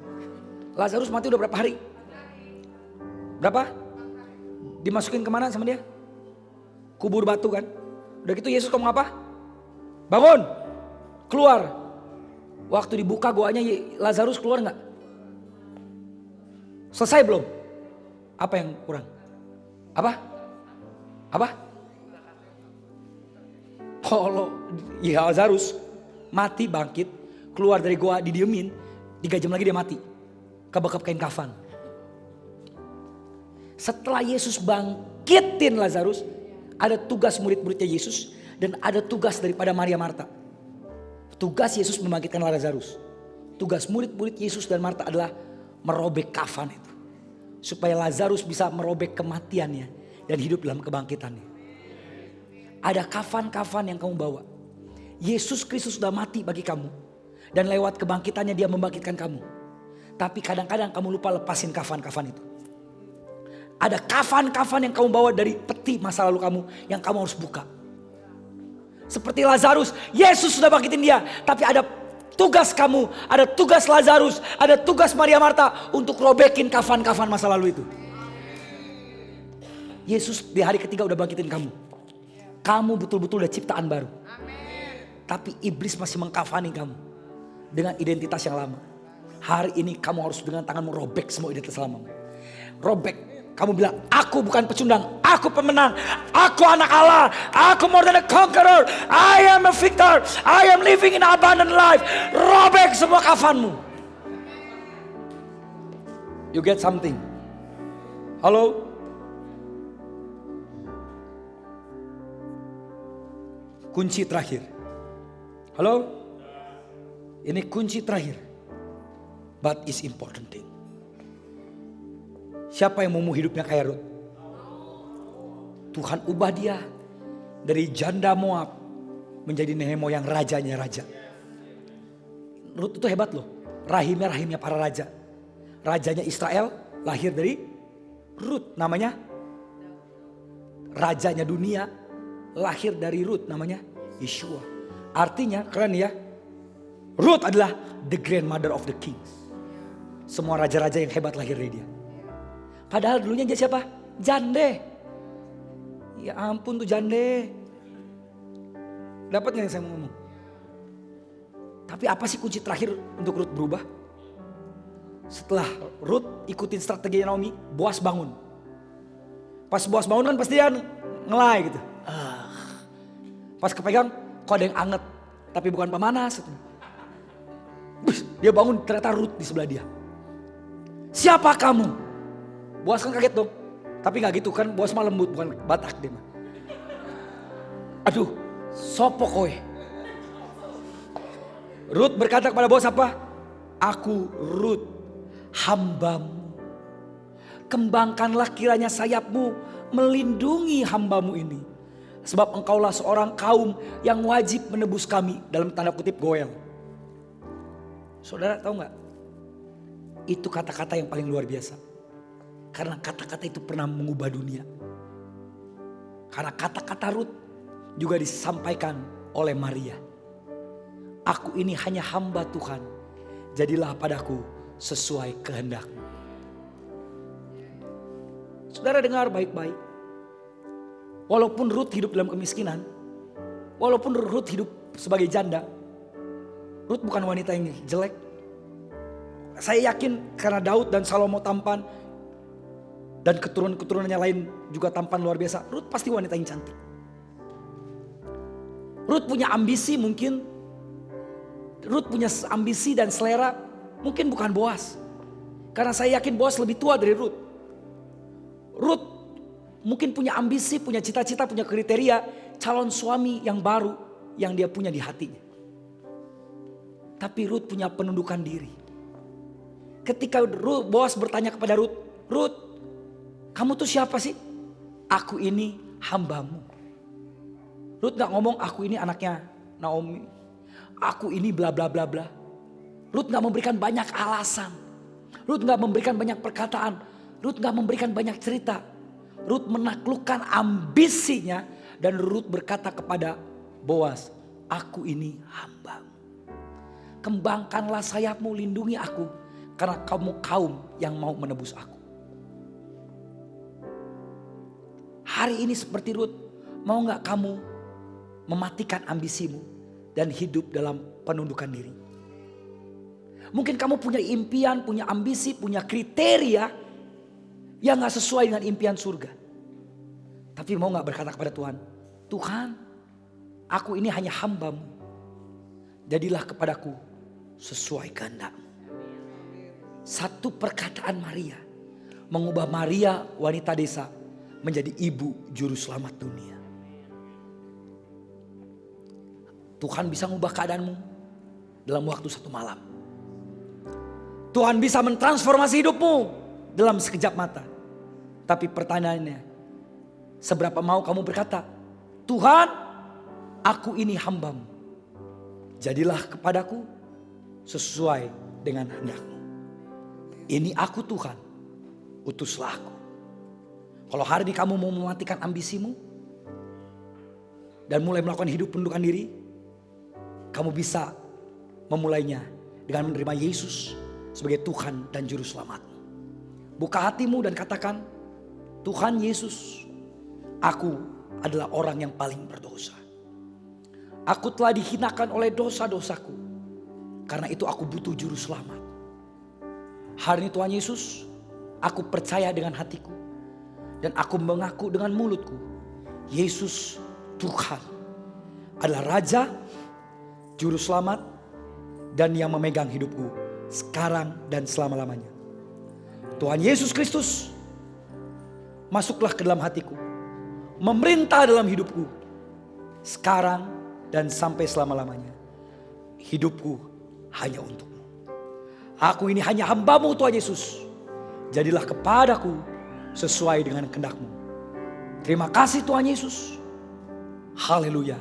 Speaker 1: Lazarus mati udah berapa hari? Berapa? Dimasukin kemana sama dia? Kubur batu kan? Udah gitu Yesus ngomong apa? Bangun, keluar. Waktu dibuka goanya Lazarus keluar gak? Selesai belum? Apa yang kurang? Apa? Kalau ya Lazarus mati bangkit, keluar dari goa didiemin, 3 jam lagi dia mati. Kebekap kain kafan. Setelah Yesus bangkitin Lazarus, ada tugas murid-muridnya Yesus dan ada tugas daripada Maria Marta. Tugas Yesus membangkitkan Lazarus. Tugas murid-murid Yesus dan Marta adalah merobek kafan itu. Supaya Lazarus bisa merobek kematiannya dan hidup dalam kebangkitannya. Ada kafan-kafan yang kamu bawa. Yesus Kristus sudah mati bagi kamu. Dan lewat kebangkitannya dia membangkitkan kamu. Tapi kadang-kadang kamu lupa lepasin kafan-kafan itu. Ada kafan-kafan yang kamu bawa dari peti masa lalu kamu yang kamu harus buka. Seperti Lazarus, Yesus sudah bangkitin dia. Tapi ada tugas kamu, ada tugas Lazarus, ada tugas Maria Marta untuk robekin kafan-kafan masa lalu itu. Yesus di hari ketiga udah bangkitin kamu. Kamu betul-betul udah ciptaan baru. Tapi iblis masih mengkafani kamu dengan identitas yang lama. Hari ini kamu harus dengan tanganmu robek semua identitas lama. Robek. Kamu bilang, aku bukan pecundang, aku pemenang, aku anak Allah, aku more than a conqueror, I am a victor, I am living in abundant life. Robek semua kafanmu. You get something? Halo? Kunci terakhir. Halo? Ini kunci terakhir. But is important thing. Siapa yang mau hidupnya kayak Rut? Tuhan ubah dia dari janda Moab menjadi nenek moyang rajanya raja. Rut itu hebat loh. Rahimnya para raja. Rajanya Israel lahir dari Rut namanya. Rajanya dunia lahir dari Rut namanya Yeshua. Artinya keren ya. Rut adalah the grandmother of the kings. Semua raja-raja yang hebat lahir dari dia. Padahal dulunya dia siapa? Jande. Ya ampun tuh jande. Dapat gak yang saya mau ngomong? Tapi apa sih kunci terakhir untuk Rut berubah? Setelah Rut ikutin strategi Naomi, Boas bangun. Pas Boas bangun kan pasti dia ngelai gitu. Pas kepegang, kok ada yang anget. Tapi bukan pemanas. Dia bangun, ternyata Rut di sebelah dia. Siapa kamu? Boas kan kaget dong. Tapi gak gitu kan, Boas mah lembut, bukan Batak dia mah. Aduh, sopo kowe. Rut berkata kepada Boas apa? Aku Rut, hambamu. Kembangkanlah kiranya sayapmu melindungi hambamu ini. Sebab engkaulah seorang kaum yang wajib menebus kami. Dalam tanda kutip goel. Saudara tahu gak? Itu kata-kata yang paling luar biasa. Karena kata-kata itu pernah mengubah dunia. Karena kata-kata Rut juga disampaikan oleh Maria. Aku ini hanya hamba Tuhan. Jadilah padaku sesuai kehendak-Mu. Saudara dengar baik-baik. Walaupun Rut hidup dalam kemiskinan. Walaupun Rut hidup sebagai janda. Rut bukan wanita yang jelek. Saya yakin karena Daud dan Salomo tampan. Dan keturunan-keturunannya lain juga tampan luar biasa. Rut pasti wanita yang cantik. Rut punya ambisi mungkin. Rut punya ambisi dan selera. Mungkin bukan Boas. Karena saya yakin Boas lebih tua dari Rut. Rut mungkin punya ambisi, punya cita-cita, punya kriteria. Calon suami yang baru yang dia punya di hatinya. Tapi Rut punya penundukan diri. Ketika Boas bertanya kepada Rut. Rut, kamu tuh siapa sih? Aku ini hambamu. Rut gak ngomong aku ini anaknya Naomi. Aku ini bla bla bla bla. Rut gak memberikan banyak alasan. Rut gak memberikan banyak perkataan. Rut gak memberikan banyak cerita. Rut menaklukkan ambisinya. Dan Rut berkata kepada Boas, aku ini hambamu. Kembangkanlah sayapmu, lindungi aku. Karena kamu kaum yang mau menebus aku. Hari ini seperti Rut, mau gak kamu mematikan ambisimu dan hidup dalam penundukan diri? Mungkin kamu punya impian, punya ambisi, punya kriteria yang gak sesuai dengan impian surga. Tapi mau gak berkata kepada Tuhan, Tuhan, aku ini hanya hambamu. Jadilah kepadaku sesuai kehendak-Mu. Satu perkataan Maria mengubah Maria wanita desa menjadi ibu juru selamat dunia. Tuhan bisa mengubah keadaanmu dalam waktu satu malam. Tuhan bisa mentransformasi hidupmu dalam sekejap mata. Tapi pertanyaannya, seberapa mau kamu berkata, Tuhan, aku ini hambamu. Jadilah kepadaku sesuai dengan kehendak-Mu. Ini aku Tuhan, utuslah aku. Kalau hari ini kamu mau mematikan ambisimu dan mulai melakukan hidup penundukan diri, kamu bisa memulainya dengan menerima Yesus sebagai Tuhan dan Juru Selamatmu. Buka hatimu dan katakan, Tuhan Yesus, aku adalah orang yang paling berdosa. Aku telah dihinakan oleh dosa-dosaku. Karena itu aku butuh Juru Selamat. Hari ini Tuhan Yesus, aku percaya dengan hatiku. Dan aku mengaku dengan mulutku, Yesus Tuhan adalah Raja, Juru Selamat, dan yang memegang hidupku sekarang dan selama-lamanya. Tuhan Yesus Kristus, masuklah ke dalam hatiku, memerintah dalam hidupku sekarang dan sampai selama-lamanya. Hidupku hanya untukmu. Aku ini hanya hamba-Mu Tuhan Yesus. Jadilah kepadaku sesuai dengan kehendak-Mu. Terima kasih Tuhan Yesus. Haleluya.